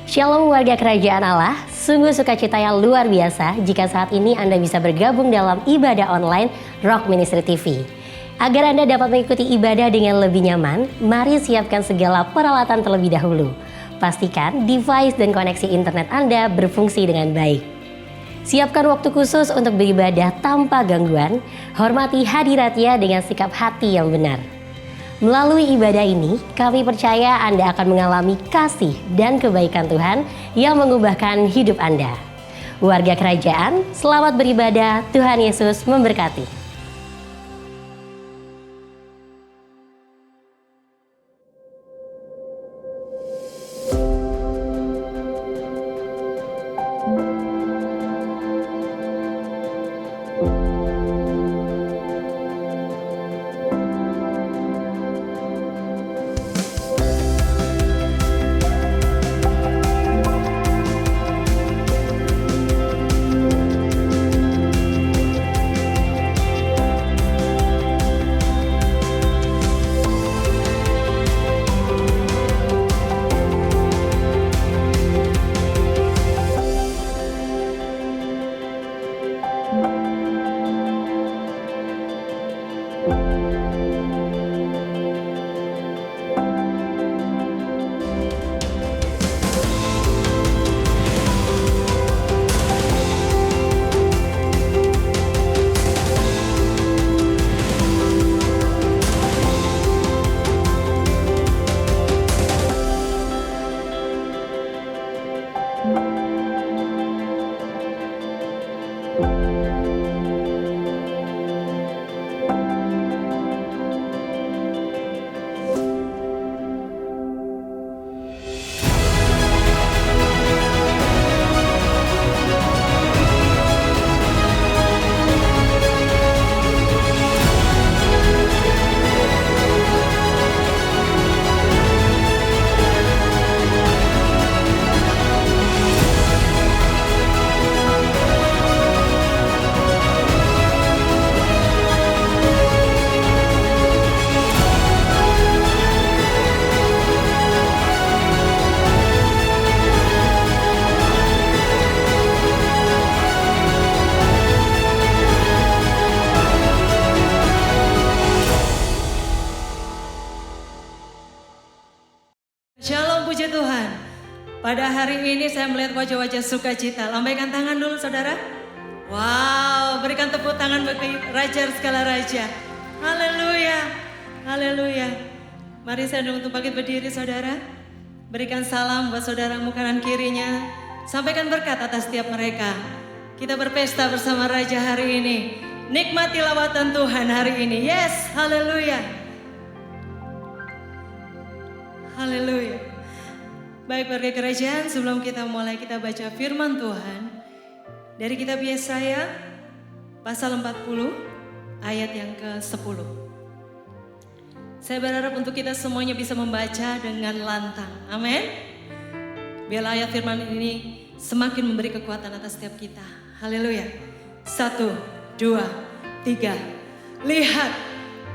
Shalom warga kerajaan Allah, sungguh sukacita yang luar biasa jika saat ini Anda bisa bergabung dalam ibadah online Rock Ministry TV. Agar Anda dapat mengikuti ibadah dengan lebih nyaman, mari siapkan segala peralatan terlebih dahulu. Pastikan device dan koneksi internet Anda berfungsi dengan baik. Siapkan waktu khusus untuk beribadah tanpa gangguan, hormati hadiratnya dengan sikap hati yang benar. Melalui ibadah ini, kami percaya Anda akan mengalami kasih dan kebaikan Tuhan yang mengubahkan hidup Anda. Warga kerajaan, selamat beribadah, Tuhan Yesus memberkati. Pada hari ini saya melihat wajah-wajah sukacita. Lambaikan tangan dulu saudara. Wow, berikan tepuk tangan bagi Raja segala Raja. Haleluya, haleluya. Mari saya untuk bangkit berdiri saudara. Berikan salam buat saudaramu kanan kirinya. Sampaikan berkat atas setiap mereka. Kita berpesta bersama Raja hari ini. Nikmati lawatan Tuhan hari ini. Yes, haleluya. Haleluya. Baik warga kerajaan, sebelum kita mulai kita baca firman Tuhan dari kitab Yesaya pasal 40 ayat yang ke-10. Saya berharap untuk kita semuanya bisa membaca dengan lantang. Amin. Biarlah ayat firman ini semakin memberi kekuatan atas setiap kita. Haleluya. 1, 2, 3. Lihat,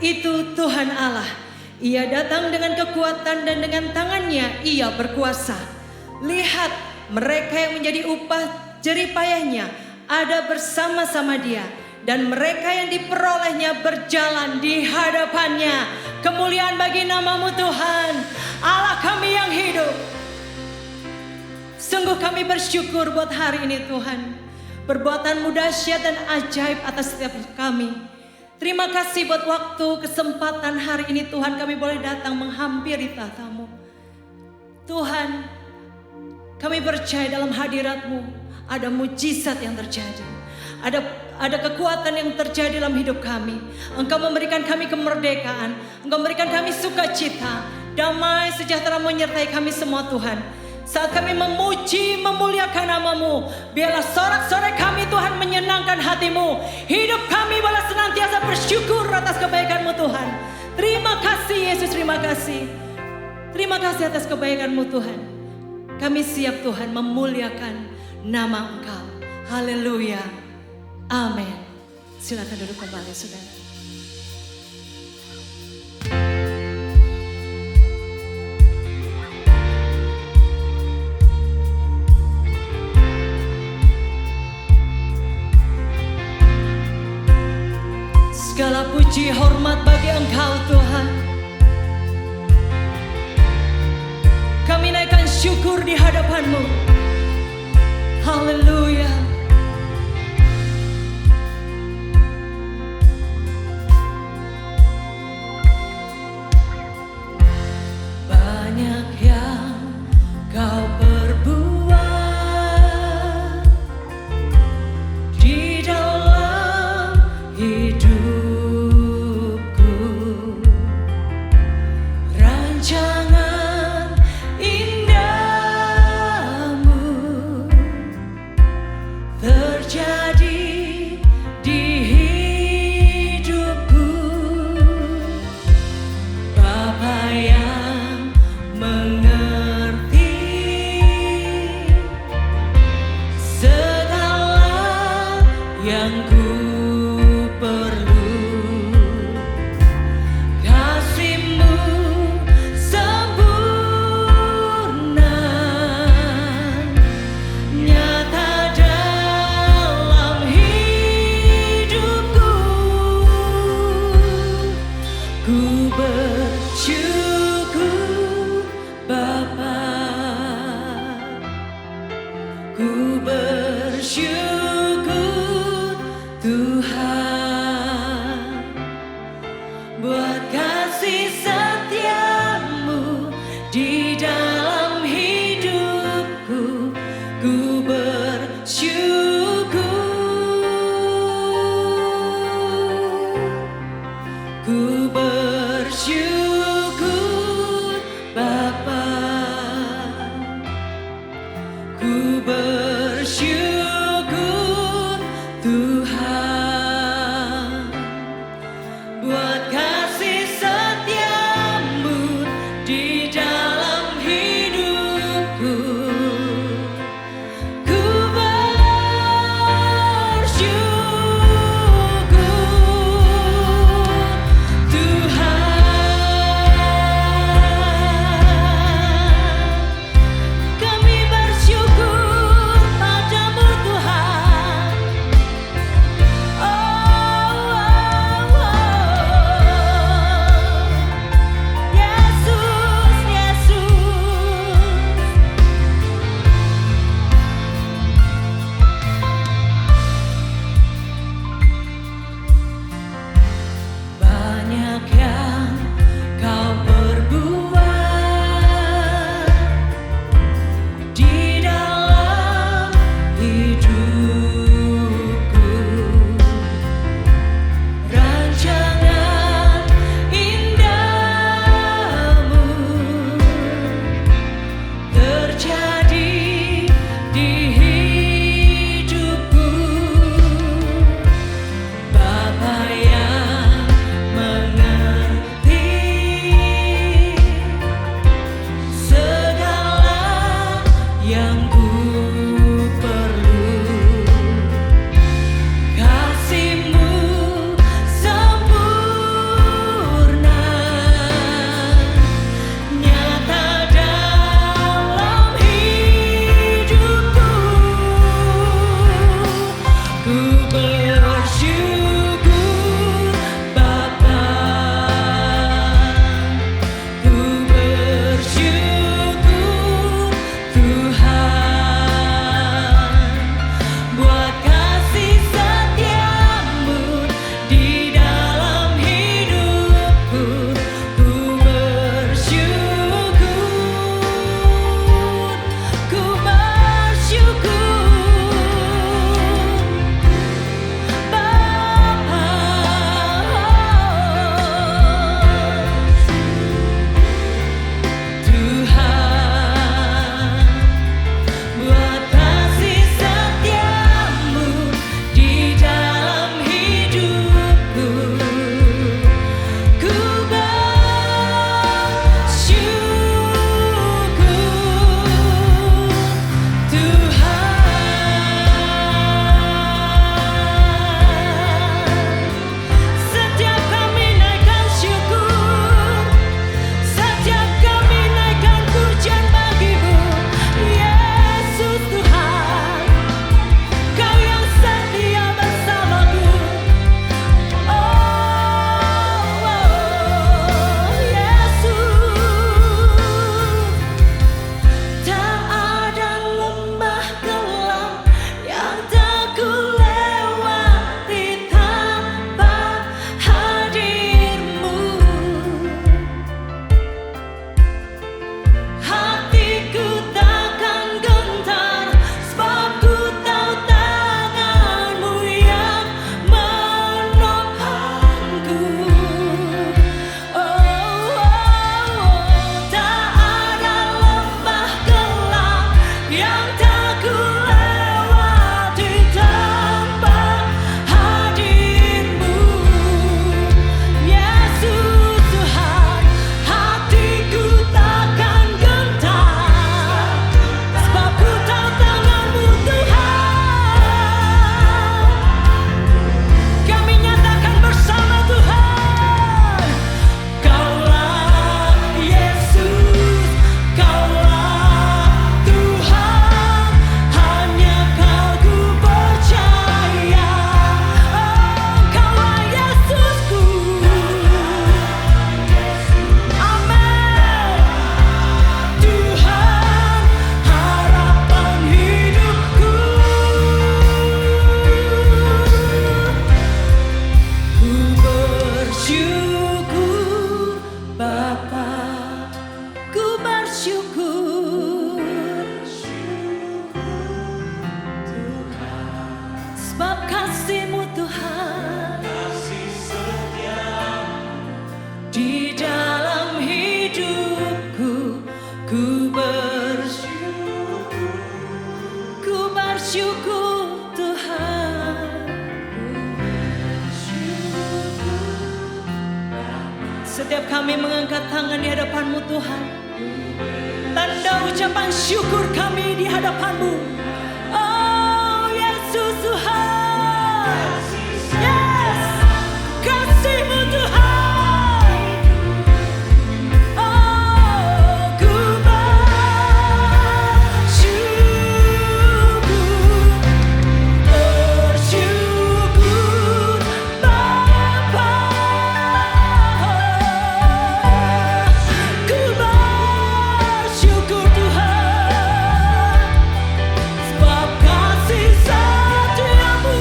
itu Tuhan Allah. Ia datang dengan kekuatan dan dengan tangannya ia berkuasa. Lihat, mereka yang menjadi upah jeripayahnya ada bersama-sama dia. Dan mereka yang diperolehnya berjalan di hadapannya. Kemuliaan bagi namamu Tuhan, Allah kami yang hidup. Sungguh kami bersyukur buat hari ini Tuhan. Perbuatanmu dahsyat dan ajaib atas setiap kami. Terima kasih buat waktu, kesempatan hari ini Tuhan kami boleh datang menghampiri tahta-Mu. Tuhan, kami percaya dalam hadirat-Mu ada mujizat yang terjadi. Ada kekuatan yang terjadi dalam hidup kami. Engkau memberikan kami kemerdekaan. Engkau memberikan kami sukacita. Damai sejahtera menyertai kami semua Tuhan. Saat kami memuji, memuliakan nama-Mu, biarlah sorak-sorai kami Tuhan menyenangkan hati-Mu. Hidup kami boleh senantiasa bersyukur atas kebaikan-Mu Tuhan. Terima kasih Yesus, terima kasih. Terima kasih atas kebaikan-Mu Tuhan. Kami siap Tuhan memuliakan nama Engkau. Haleluya. Amin. Silakan duduk kembali saudara. banyak yang kau perbuat di dalam hidupku. Rancangan indahmu terjadi di hidupku. Bapa yang mengerti segala yang ku perlu. Kasih-Mu sempurna nyata dalam hidupku. Ku bersyukur Bapa, ku bersyukur Tuhan, buat kasih setiamu di dalam hidupku. Ku bersyukur, ku bersyukur. Bapa, ku bersyukur sebab kasih-Mu Tuhan di dalam hidupku. Ku bersyukur Tuhan. Setiap kami mengangkat tangan di hadapan-Mu Tuhan, tanda ucapan syukur kami di hadapan-Mu. Oh Yesus Tuhan, yes, kasih-Mu Tuhan. Oh, ku bersyukur Bapa. Ku bersyukur Tuhan sebab kasih setia-Mu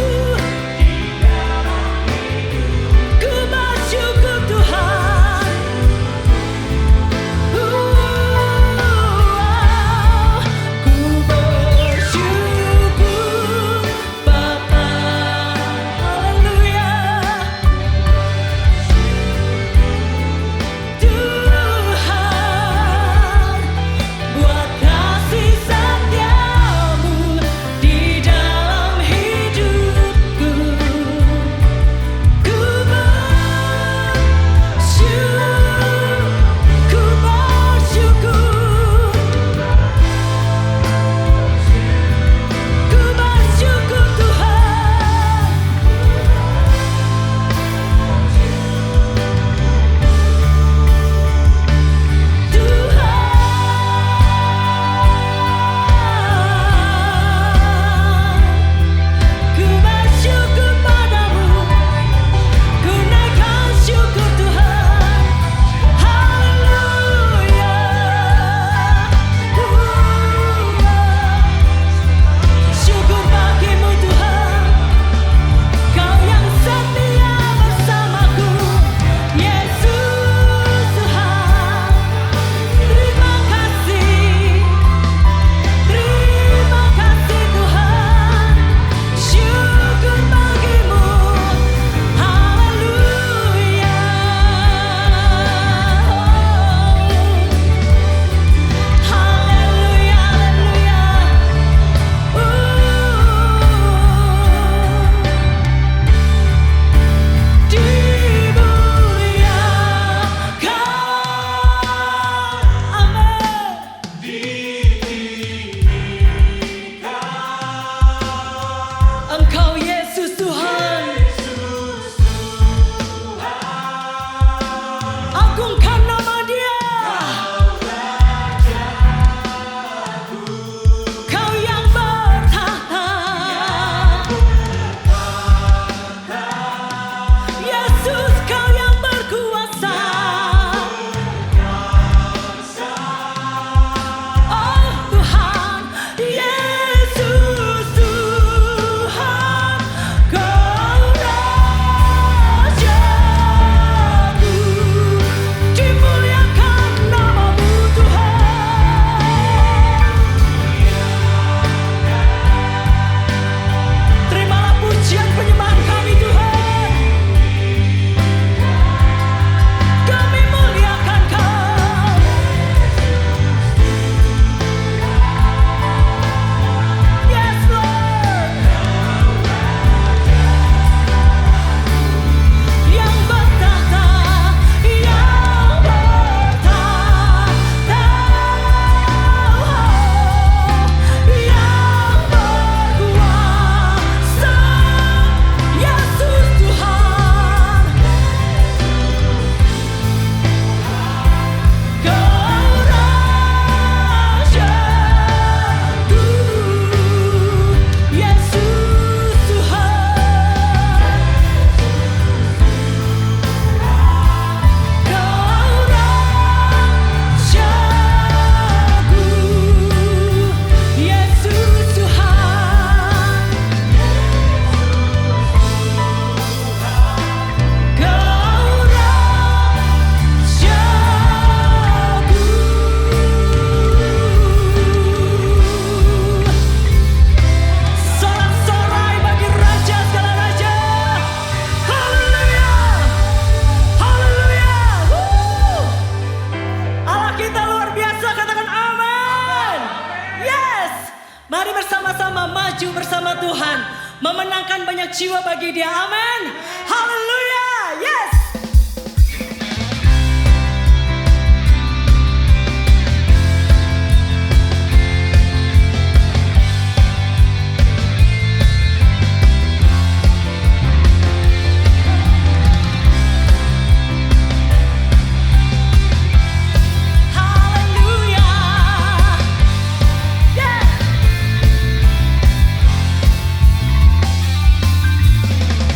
Mari bersama-sama maju bersama Tuhan, memenangkan banyak jiwa bagi Dia. Amin. Haleluya. Yes.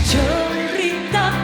Cerita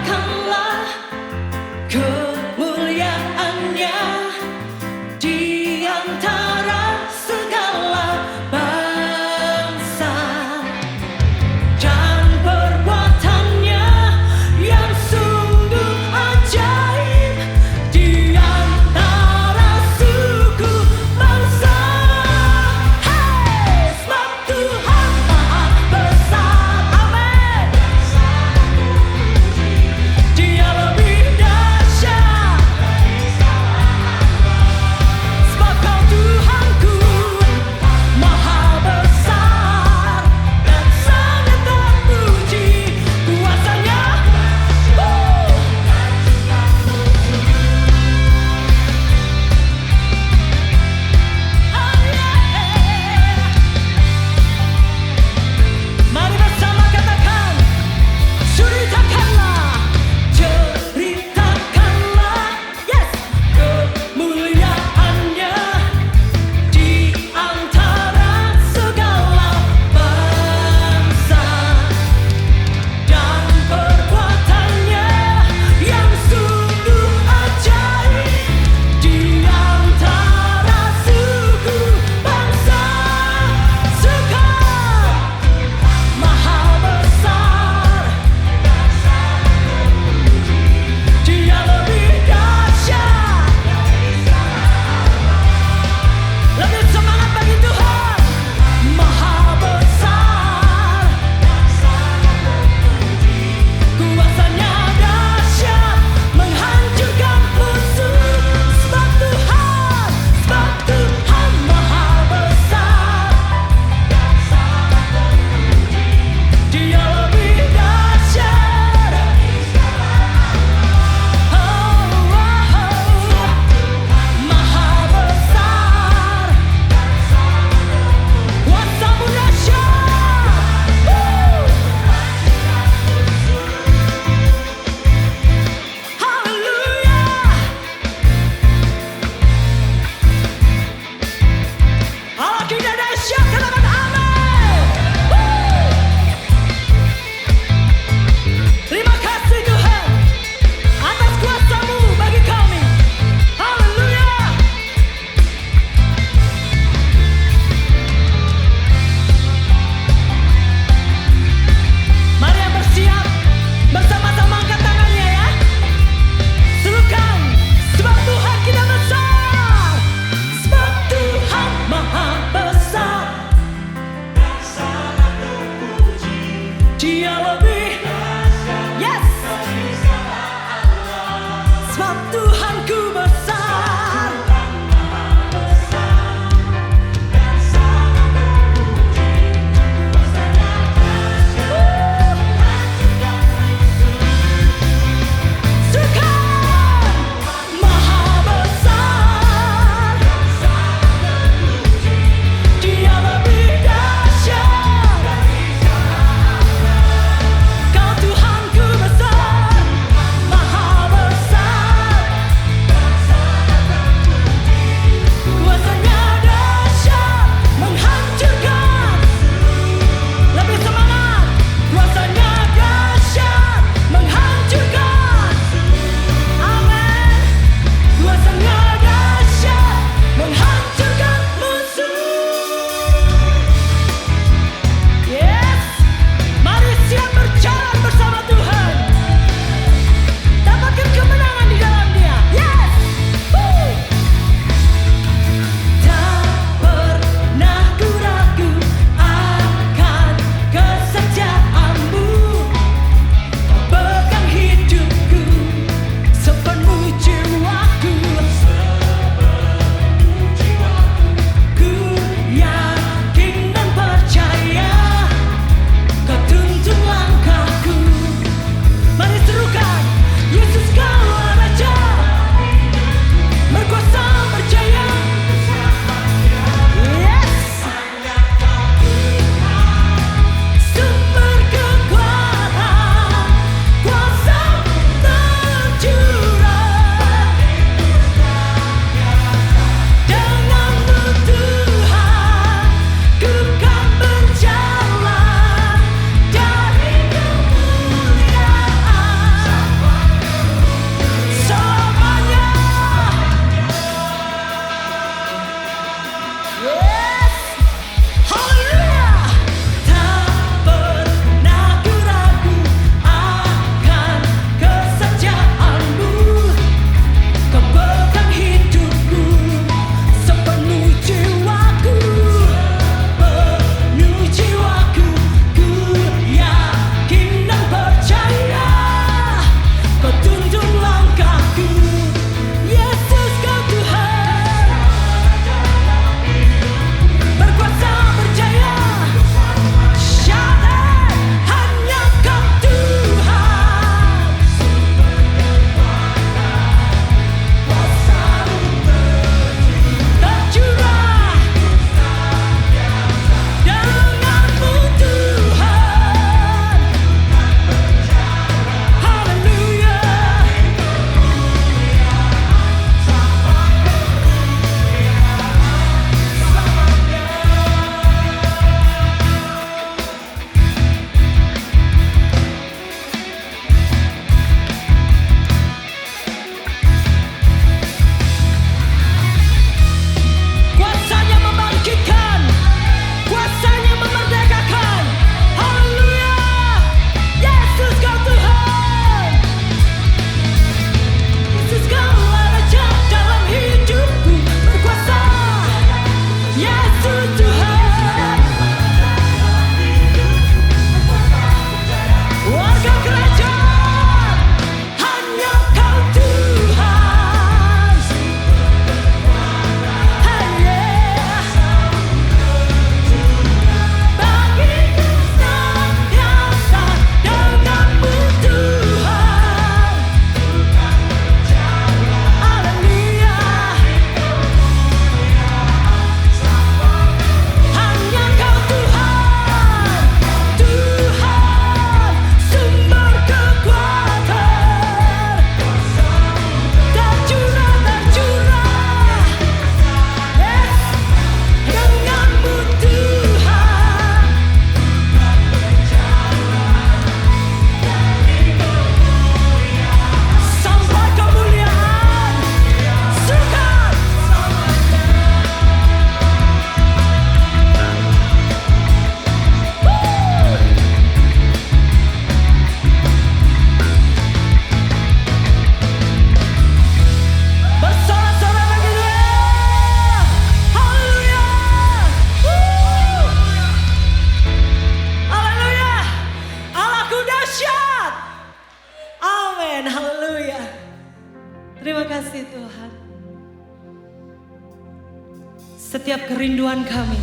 setiap kerinduan kami.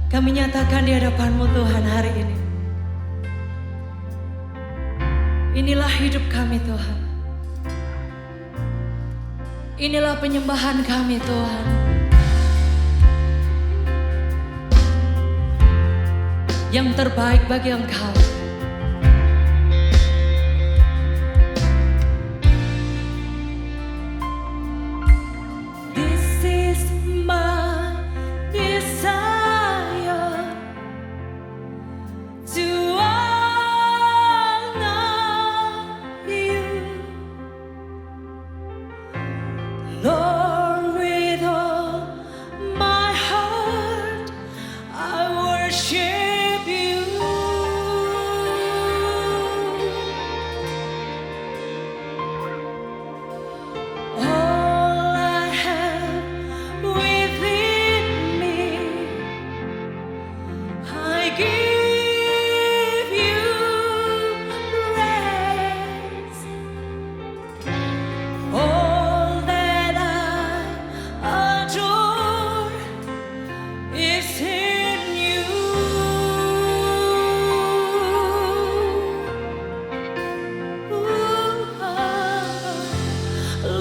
Kami nyatakan di hadapan-Mu Tuhan hari ini. Inilah hidup kami Tuhan. Inilah penyembahan kami Tuhan. Yang terbaik bagi Engkau. This is my desire to honor you, Lord, with all my heart I worship you. All I have within me, I give you praise. All that I adore is in you.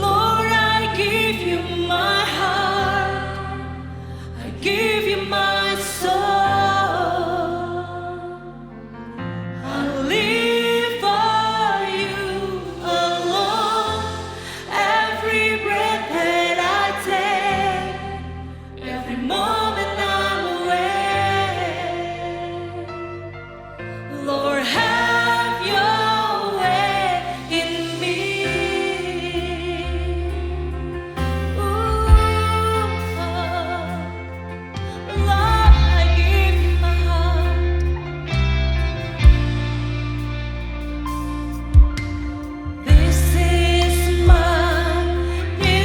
Lord, I give you my heart. I give you my soul. I live for you alone. Every breath that I take, every moment I'm awake. Lord, have your way in me. Lord, I give you my heart. This is my desire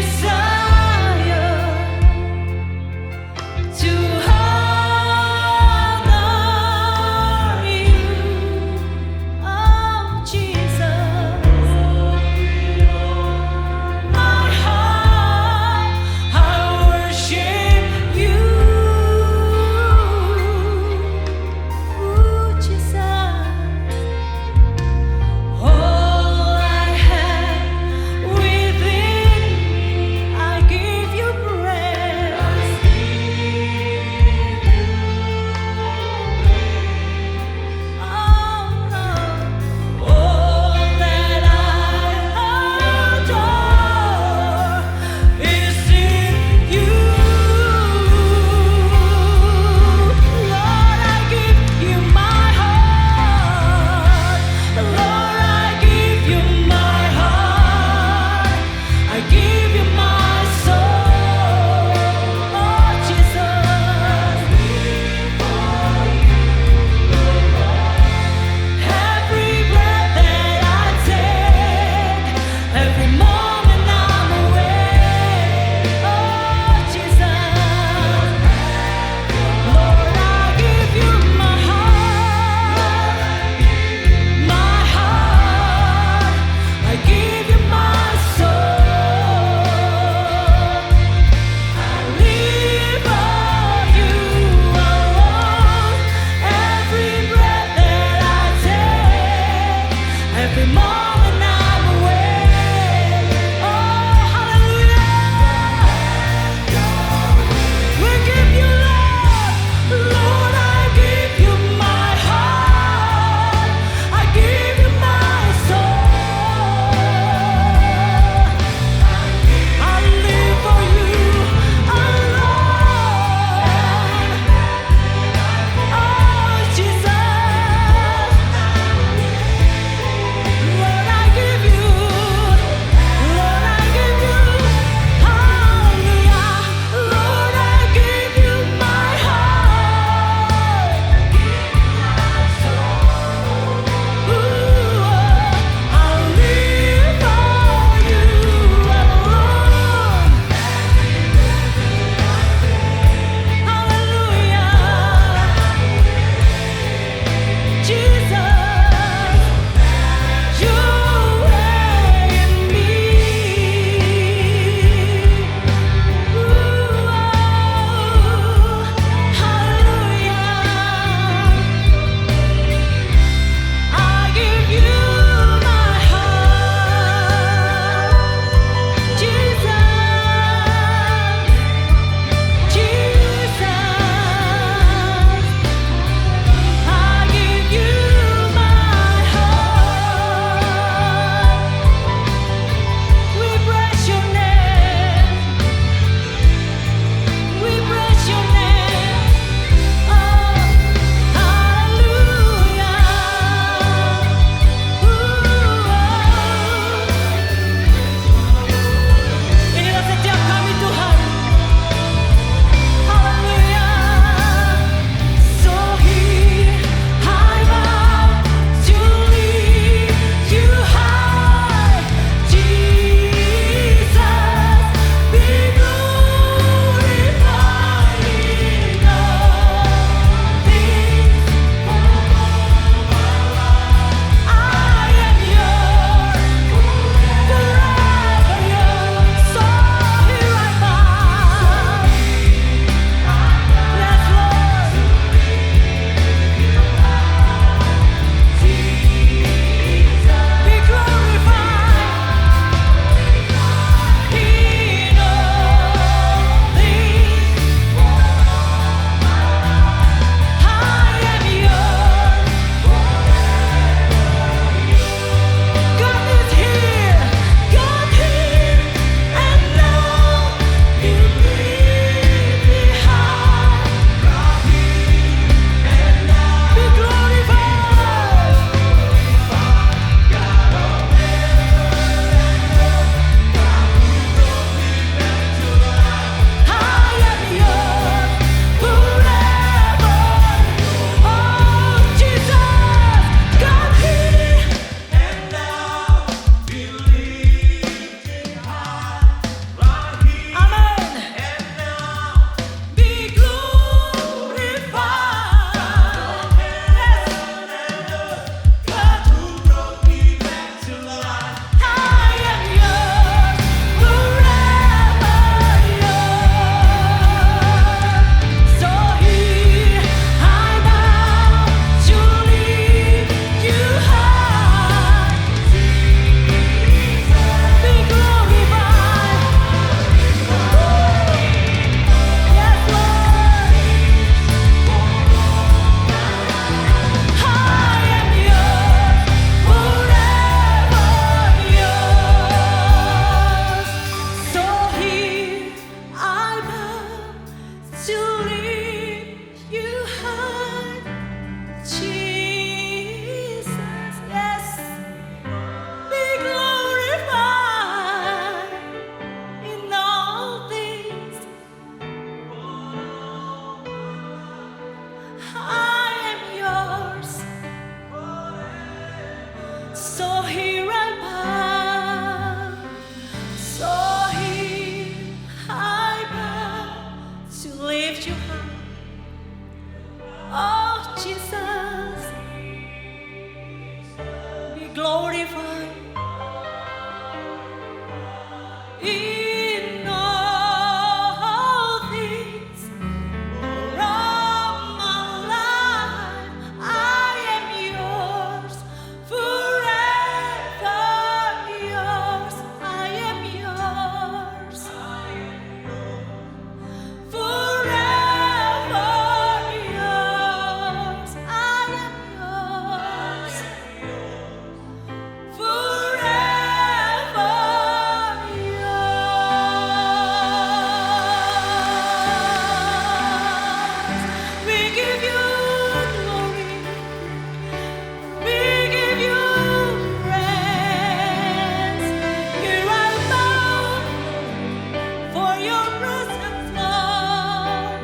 Your presence, Lord.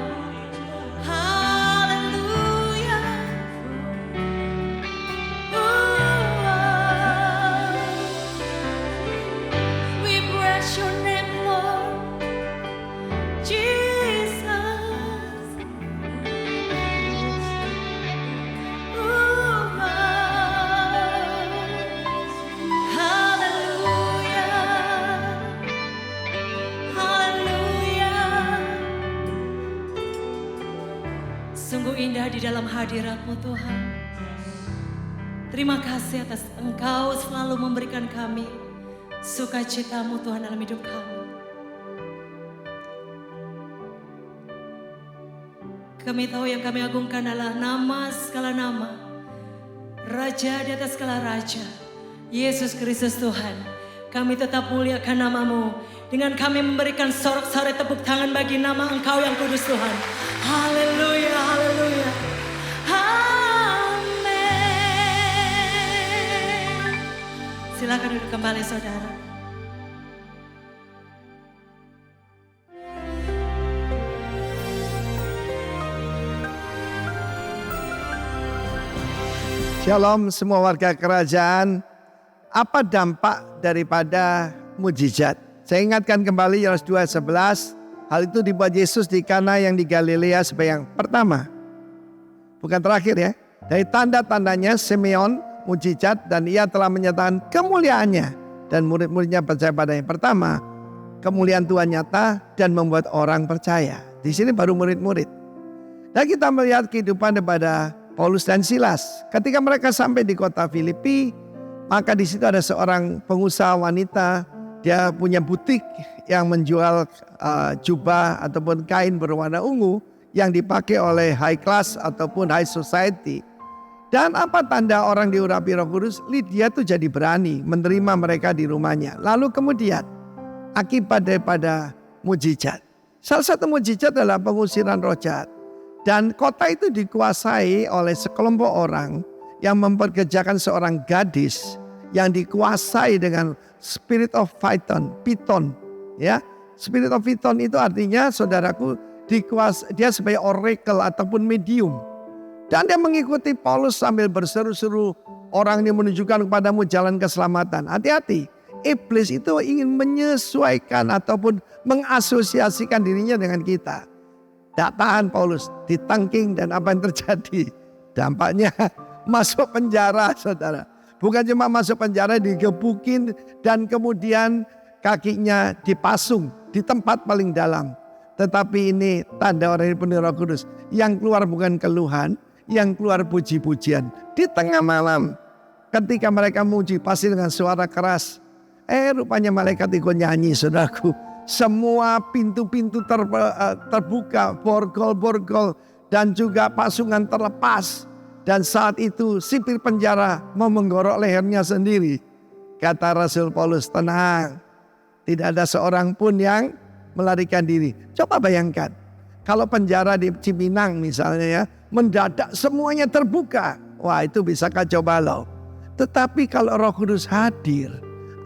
Hallelujah. We bless your name, Lord Jesus. Sungguh indah di dalam hadirat-Mu Tuhan. Terima kasih atas Engkau selalu memberikan kami sukacita-Mu Tuhan dalam hidup kami. Kami tahu yang kami agungkan adalah nama segala nama, Raja di atas segala raja, Yesus Kristus Tuhan. Kami tetap muliakan nama-Mu dengan kami memberikan sorak-sorai tepuk tangan bagi nama Engkau yang kudus Tuhan. Haleluya, haleluya. Amin. Silakan duduk kembali saudara. Shalom semua warga kerajaan. Apa dampak daripada mujizat? Saya ingatkan kembali Yohanes 2:11. Hal itu dibuat Yesus di Kana yang di Galilea sebagai yang pertama. Bukan terakhir ya. Dari tanda-tandanya Simeon mujizat dan ia telah menyatakan kemuliaannya. Dan murid-muridnya percaya pada yang pertama. Kemuliaan Tuhan nyata dan membuat orang percaya. Di sini baru murid-murid. Dan kita melihat kehidupan daripada Paulus dan Silas. Ketika mereka sampai di kota Filipi, maka di situ ada seorang pengusaha wanita. Dia punya butik yang menjual jubah ataupun kain berwarna ungu yang dipakai oleh high class ataupun high society. Dan apa tanda orang diurapi Roh Kudus? Lydia tuh jadi berani menerima mereka di rumahnya. Lalu kemudian akibat daripada mujizat. Salah satu mujizat adalah pengusiran roh jahat. Dan kota itu dikuasai oleh sekelompok orang yang memperkerjakan seorang gadis yang dikuasai dengan spirit of Python, ya. Spirit of Python itu artinya saudaraku dia sebagai oracle ataupun medium. Dan dia mengikuti Paulus sambil berseru-seru orang yang menunjukkan kepadamu jalan keselamatan. Hati-hati, iblis itu ingin menyesuaikan ataupun mengasosiasikan dirinya dengan kita. Tak tahan Paulus, ditangking dan apa yang terjadi? Dampaknya masuk penjara saudara. Bukan cuma masuk penjara, digebukin dan kemudian kakinya dipasung di tempat paling dalam. Tetapi ini tanda orang yang penuh Roh Kudus. Yang keluar bukan keluhan, yang keluar puji-pujian. Di tengah malam ketika mereka muji pasti dengan suara keras. Rupanya malaikat ikut nyanyi saudaraku. Semua pintu-pintu terbuka, borgol-borgol dan juga pasungan terlepas. Dan saat itu sipir penjara mau menggorok lehernya sendiri. Kata Rasul Paulus, tenang. Tidak ada seorang pun yang melarikan diri. Coba bayangkan. Kalau penjara di Cipinang misalnya ya, mendadak semuanya terbuka. Wah itu bisa kacau balau. Tetapi kalau Roh Kudus hadir,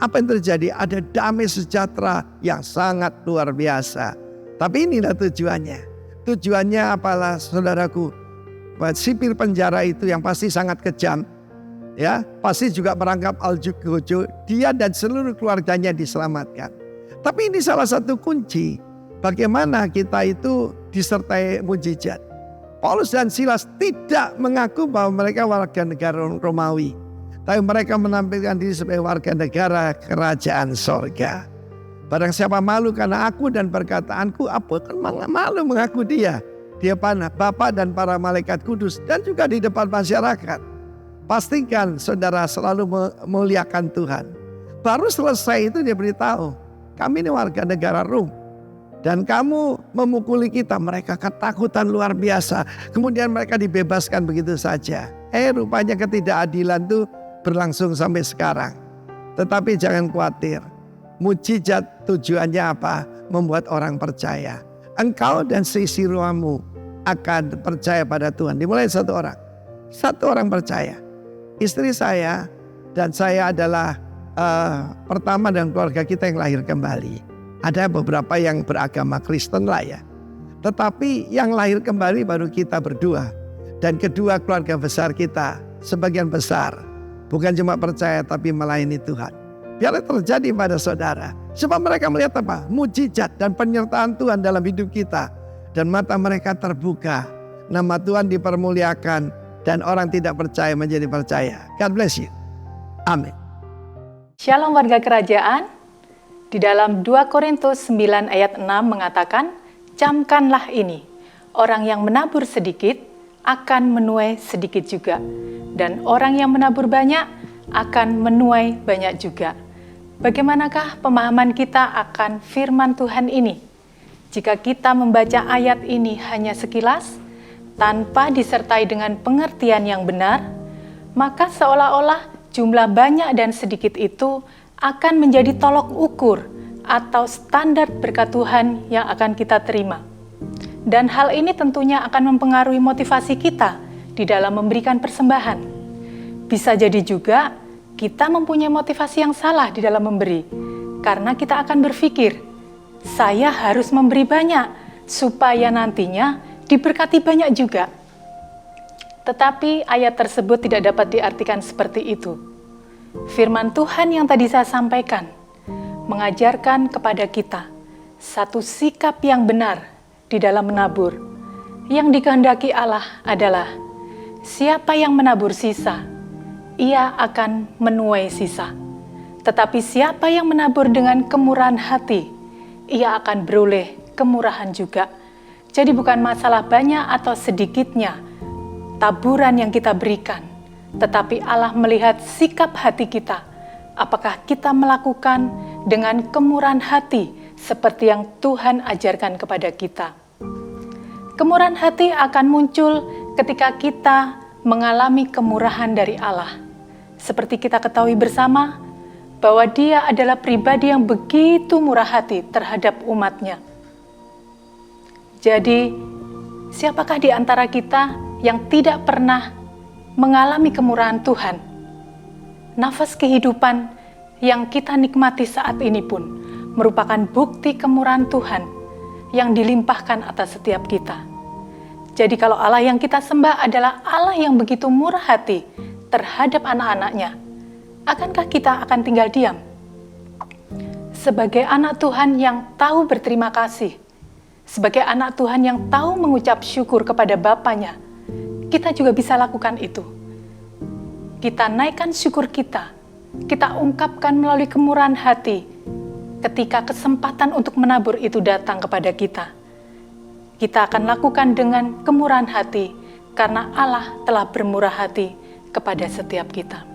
apa yang terjadi? Ada damai sejahtera yang sangat luar biasa. Tapi inilah tujuannya. Tujuannya apalah saudaraku? Sipir penjara itu yang pasti sangat kejam. Ya, pasti juga merangkap Aljugojo. Dia dan seluruh keluarganya diselamatkan. Tapi ini salah satu kunci. Bagaimana kita itu disertai mujizat. Paulus dan Silas tidak mengaku bahwa mereka warga negara Romawi. Tapi mereka menampilkan diri sebagai warga negara kerajaan sorga. Barang siapa malu karena aku dan perkataanku, apa kan malu mengaku dia. Dia panah Bapa dan para malaikat kudus dan juga di depan masyarakat. Pastikan saudara selalu memuliakan Tuhan. Baru selesai itu dia beritahu, kami ini warga negara Rom. Dan kamu memukuli kita, mereka ketakutan luar biasa. Kemudian mereka dibebaskan begitu saja. Rupanya ketidakadilan itu berlangsung sampai sekarang. Tetapi jangan khawatir. Mujizat tujuannya apa? Membuat orang percaya. Engkau dan seisi rumahmu akan percaya pada Tuhan. Dimulai satu orang. Satu orang percaya. Istri saya dan saya adalah pertama dalam keluarga kita yang lahir kembali. Ada beberapa yang beragama Kristen lah ya. Tetapi yang lahir kembali baru kita berdua. Dan kedua keluarga besar kita, sebagian besar, bukan cuma percaya tapi melayani Tuhan. Biarlah terjadi pada saudara. Sebab mereka melihat apa? Mujizat dan penyertaan Tuhan dalam hidup kita. Dan mata mereka terbuka. Nama Tuhan dipermuliakan. Dan orang tidak percaya menjadi percaya. God bless you. Amin. Shalom warga kerajaan. Di dalam 2 Korintus 9 ayat 6 mengatakan, camkanlah ini, orang yang menabur sedikit akan menuai sedikit juga. Dan orang yang menabur banyak akan menuai banyak juga. Bagaimanakah pemahaman kita akan firman Tuhan ini? Jika kita membaca ayat ini hanya sekilas, tanpa disertai dengan pengertian yang benar, maka seolah-olah jumlah banyak dan sedikit itu akan menjadi tolok ukur atau standar berkat Tuhan yang akan kita terima. Dan hal ini tentunya akan mempengaruhi motivasi kita di dalam memberikan persembahan. Bisa jadi juga kita mempunyai motivasi yang salah di dalam memberi, karena kita akan berpikir, saya harus memberi banyak, supaya nantinya diberkati banyak juga. Tetapi ayat tersebut tidak dapat diartikan seperti itu. Firman Tuhan yang tadi saya sampaikan, mengajarkan kepada kita satu sikap yang benar di dalam menabur. Yang dikehendaki Allah adalah, siapa yang menabur sisa, ia akan menuai sisa. Tetapi siapa yang menabur dengan kemurahan hati, ia akan beroleh kemurahan juga. Jadi bukan masalah banyak atau sedikitnya taburan yang kita berikan, tetapi Allah melihat sikap hati kita. Apakah kita melakukan dengan kemurahan hati seperti yang Tuhan ajarkan kepada kita. Kemurahan hati akan muncul ketika kita mengalami kemurahan dari Allah. Seperti kita ketahui bersama, bahwa Dia adalah pribadi yang begitu murah hati terhadap umatnya. Jadi, siapakah di antara kita yang tidak pernah mengalami kemurahan Tuhan? Nafas kehidupan yang kita nikmati saat ini pun merupakan bukti kemurahan Tuhan yang dilimpahkan atas setiap kita. Jadi kalau Allah yang kita sembah adalah Allah yang begitu murah hati terhadap anak-anaknya, akankah kita akan tinggal diam? Sebagai anak Tuhan yang tahu berterima kasih, sebagai anak Tuhan yang tahu mengucap syukur kepada Bapanya, kita juga bisa lakukan itu. Kita naikkan syukur kita ungkapkan melalui kemurahan hati ketika kesempatan untuk menabur itu datang kepada kita. Kita akan lakukan dengan kemurahan hati karena Allah telah bermurah hati kepada setiap kita.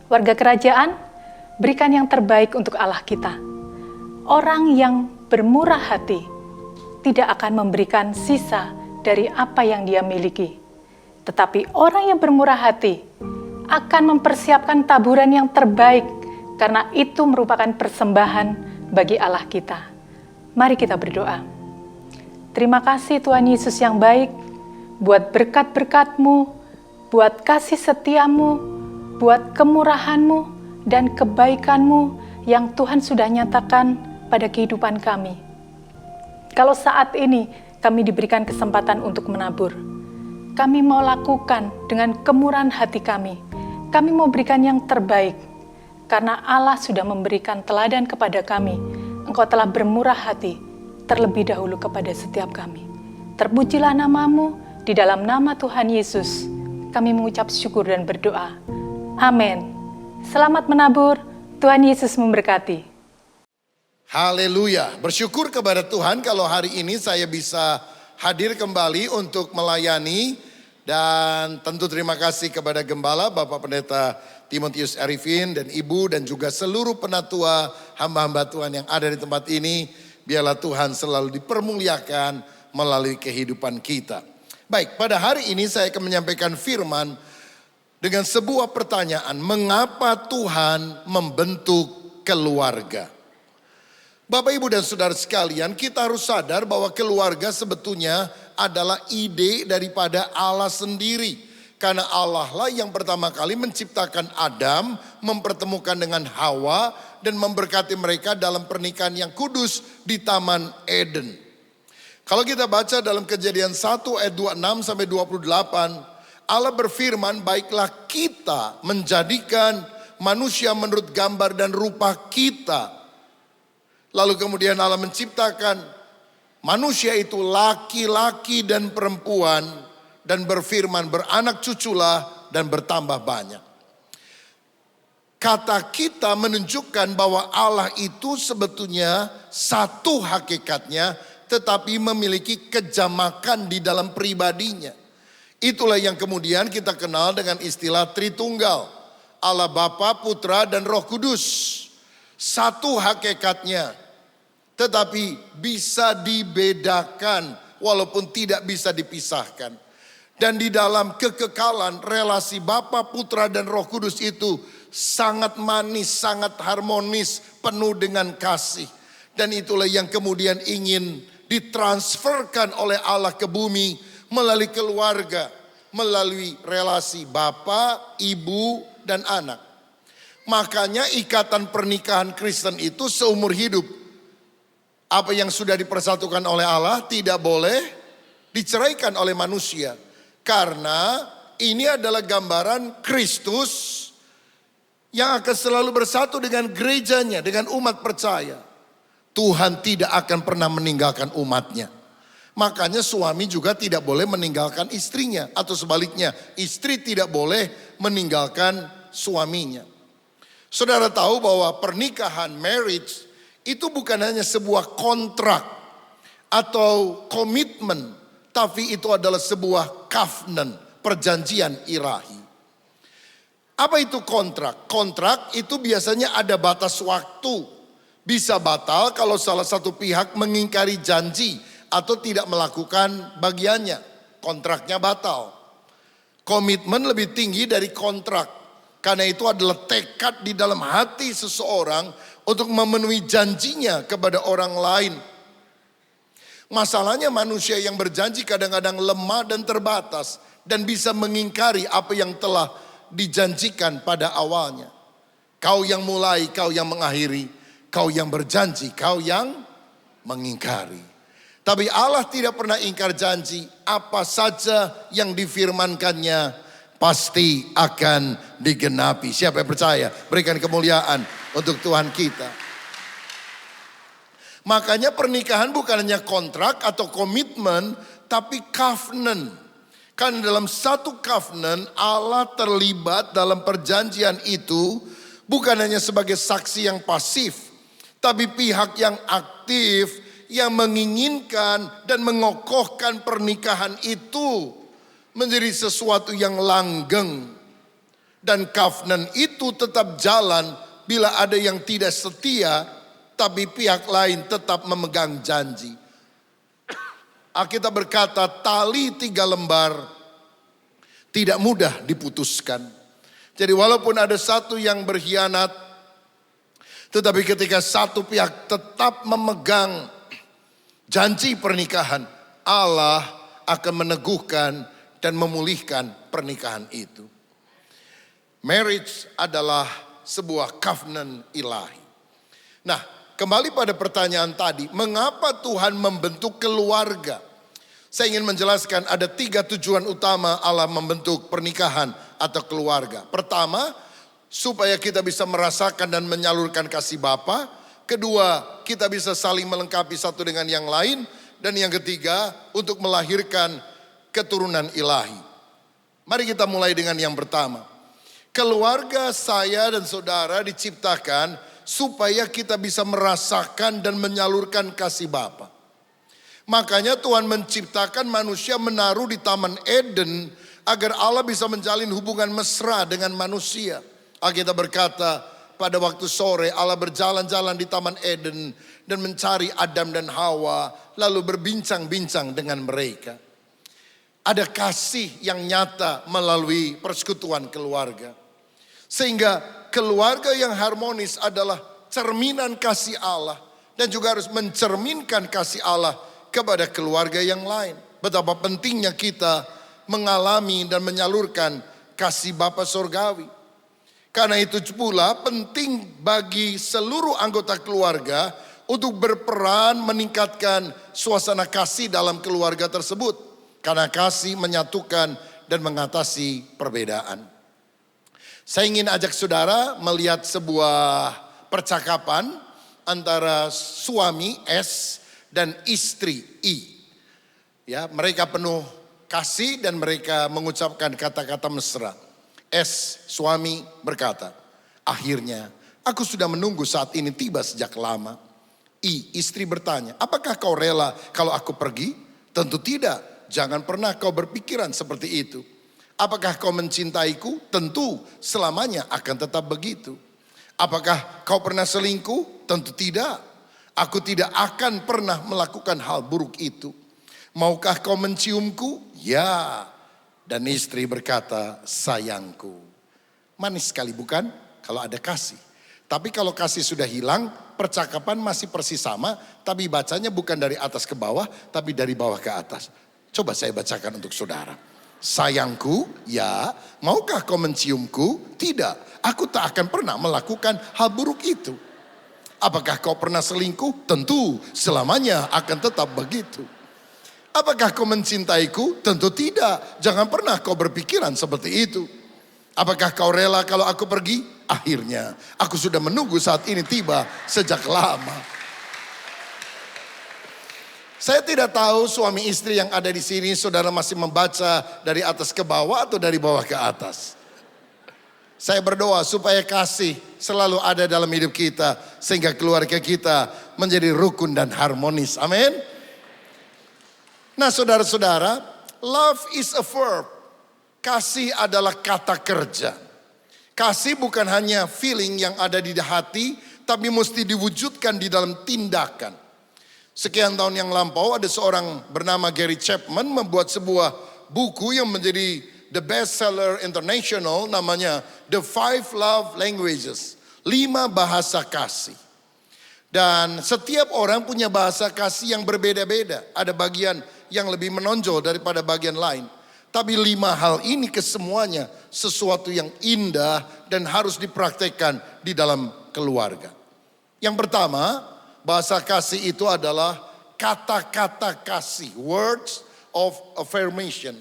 Warga kerajaan, berikan yang terbaik untuk Allah kita. Orang yang bermurah hati tidak akan memberikan sisa dari apa yang dia miliki. Tetapi orang yang bermurah hati akan mempersiapkan taburan yang terbaik karena itu merupakan persembahan bagi Allah kita. Mari kita berdoa. Terima kasih Tuhan Yesus yang baik, buat berkat-berkat-Mu, buat kasih setia-Mu, buat kemurahan-Mu dan kebaikan-Mu yang Tuhan sudah nyatakan pada kehidupan kami. Kalau saat ini kami diberikan kesempatan untuk menabur, kami mau lakukan dengan kemurahan hati kami. Kami mau berikan yang terbaik, karena Allah sudah memberikan teladan kepada kami. Engkau telah bermurah hati terlebih dahulu kepada setiap kami. Terpujilah nama-Mu, di dalam nama Tuhan Yesus, kami mengucap syukur dan berdoa. Amin. Selamat menabur, Tuhan Yesus memberkati. Haleluya, bersyukur kepada Tuhan kalau hari ini saya bisa hadir kembali untuk melayani. Dan tentu terima kasih kepada Gembala, Bapak Pendeta Timotius Arifin dan Ibu dan juga seluruh penatua hamba-hamba Tuhan yang ada di tempat ini. Biarlah Tuhan selalu dipermuliakan melalui kehidupan kita. Baik, pada hari ini saya akan menyampaikan firman dengan sebuah pertanyaan. Mengapa Tuhan membentuk keluarga? Bapak, Ibu, dan saudara sekalian, kita harus sadar bahwa keluarga sebetulnya adalah ide daripada Allah sendiri. Karena Allah lah yang pertama kali menciptakan Adam, mempertemukan dengan Hawa, dan memberkati mereka dalam pernikahan yang kudus di Taman Eden. Kalau kita baca dalam Kejadian 1 ayat 26 sampai 28, Allah berfirman, baiklah kita menjadikan manusia menurut gambar dan rupa kita. Lalu kemudian Allah menciptakan manusia itu laki-laki dan perempuan dan berfirman, beranak cuculah dan bertambah banyak. Kata kita menunjukkan bahwa Allah itu sebetulnya satu hakikatnya, tetapi memiliki kejamakan di dalam pribadinya. Itulah yang kemudian kita kenal dengan istilah Tritunggal. Allah Bapa, Putra, dan Roh Kudus. Satu hakikatnya, tetapi bisa dibedakan walaupun tidak bisa dipisahkan. Dan di dalam kekekalan relasi Bapa, Putra, dan Roh Kudus itu sangat manis, sangat harmonis, penuh dengan kasih. Dan itulah yang kemudian ingin ditransferkan oleh Allah ke bumi melalui keluarga, melalui relasi bapa, ibu, dan anak. Makanya ikatan pernikahan Kristen itu seumur hidup. Apa yang sudah dipersatukan oleh Allah tidak boleh diceraikan oleh manusia. Karena ini adalah gambaran Kristus yang akan selalu bersatu dengan gerejanya, dengan umat percaya. Tuhan tidak akan pernah meninggalkan umatnya. Makanya suami juga tidak boleh meninggalkan istrinya. Atau sebaliknya, istri tidak boleh meninggalkan suaminya. Saudara tahu bahwa pernikahan, marriage, itu bukan hanya sebuah kontrak atau komitmen. Tapi itu adalah sebuah covenant, perjanjian ilahi. Apa itu kontrak? Kontrak itu biasanya ada batas waktu. Bisa batal kalau salah satu pihak mengingkari janji atau tidak melakukan bagiannya, kontraknya batal. Komitmen lebih tinggi dari kontrak. Karena itu adalah tekad di dalam hati seseorang untuk memenuhi janjinya kepada orang lain. Masalahnya manusia yang berjanji kadang-kadang lemah dan terbatas. Dan bisa mengingkari apa yang telah dijanjikan pada awalnya. Kau yang mulai, kau yang mengakhiri. Kau yang berjanji, kau yang mengingkari. Tapi Allah tidak pernah ingkar janji. Apa saja yang difirmankannya pasti akan digenapi. Siapa yang percaya? Berikan kemuliaan untuk Tuhan kita. Makanya pernikahan bukan hanya kontrak atau komitmen, tapi covenant. Karena dalam satu covenant Allah terlibat dalam perjanjian itu bukan hanya sebagai saksi yang pasif, tapi pihak yang aktif yang menginginkan dan mengokohkan pernikahan itu menjadi sesuatu yang langgeng. Dan covenant itu tetap jalan bila ada yang tidak setia, tapi pihak lain tetap memegang janji. Alkitab berkata tali 3 lembar tidak mudah diputuskan. Jadi walaupun ada satu yang berkhianat, tetapi ketika satu pihak tetap memegang janji pernikahan, Allah akan meneguhkan dan memulihkan pernikahan itu. Marriage adalah sebuah covenant ilahi. Nah, kembali pada pertanyaan tadi, mengapa Tuhan membentuk keluarga? Saya ingin menjelaskan ada 3 tujuan utama Allah membentuk pernikahan atau keluarga. Pertama, supaya kita bisa merasakan dan menyalurkan kasih Bapa. Kedua, kita bisa saling melengkapi satu dengan yang lain. Dan yang ketiga, untuk melahirkan keturunan ilahi. Mari kita mulai dengan yang pertama. Keluarga saya dan saudara diciptakan supaya kita bisa merasakan dan menyalurkan kasih Bapa. Makanya Tuhan menciptakan manusia menaruh di Taman Eden agar Allah bisa menjalin hubungan mesra dengan manusia. Alkitab berkata, pada waktu sore Allah berjalan-jalan di Taman Eden dan mencari Adam dan Hawa, lalu berbincang-bincang dengan mereka. Ada kasih yang nyata melalui persekutuan keluarga. Sehingga keluarga yang harmonis adalah cerminan kasih Allah dan juga harus mencerminkan kasih Allah kepada keluarga yang lain. Betapa pentingnya kita mengalami dan menyalurkan kasih Bapa Surgawi. Karena itu pula penting bagi seluruh anggota keluarga untuk berperan meningkatkan suasana kasih dalam keluarga tersebut. Karena kasih menyatukan dan mengatasi perbedaan. Saya ingin ajak saudara melihat sebuah percakapan antara suami S dan istri I. Ya, mereka penuh kasih dan mereka mengucapkan kata-kata mesra. S, suami berkata, akhirnya aku sudah menunggu saat ini tiba sejak lama. I, istri bertanya, apakah kau rela kalau aku pergi? Tentu tidak, jangan pernah kau berpikiran seperti itu. Apakah kau mencintaiku? Tentu selamanya akan tetap begitu. Apakah kau pernah selingkuh? Tentu tidak. Aku tidak akan pernah melakukan hal buruk itu. Maukah kau menciumku? Ya. Dan istri berkata, sayangku. Manis sekali bukan? Kalau ada kasih. Tapi kalau kasih sudah hilang, percakapan masih persis sama. Tapi bacanya bukan dari atas ke bawah, tapi dari bawah ke atas. Coba saya bacakan untuk saudara. Sayangku, ya. Maukah kau menciumku? Tidak. Aku tak akan pernah melakukan hal buruk itu. Apakah kau pernah selingkuh? Tentu selamanya akan tetap begitu. Apakah kau mencintaiku? Tentu tidak. Jangan pernah kau berpikiran seperti itu. Apakah kau rela kalau aku pergi? Akhirnya aku sudah menunggu saat ini tiba sejak lama. Saya tidak tahu suami istri yang ada di sini saudara masih membaca dari atas ke bawah atau dari bawah ke atas. Saya berdoa supaya kasih selalu ada dalam hidup kita sehingga keluarga kita menjadi rukun dan harmonis. Amin. Nah saudara-saudara, love is a verb. Kasih adalah kata kerja. Kasih bukan hanya feeling yang ada di hati, tapi mesti diwujudkan di dalam tindakan. Sekian tahun yang lampau ada seorang bernama Gary Chapman membuat sebuah buku yang menjadi the bestseller international, namanya The 5 Love Languages, 5 bahasa kasih. Dan setiap orang punya bahasa kasih yang berbeda-beda. Ada bagian yang lebih menonjol daripada bagian lain. Tapi 5 hal ini kesemuanya sesuatu yang indah dan harus dipraktekkan di dalam keluarga. Yang pertama, bahasa kasih itu adalah kata-kata kasih. Words of affirmation.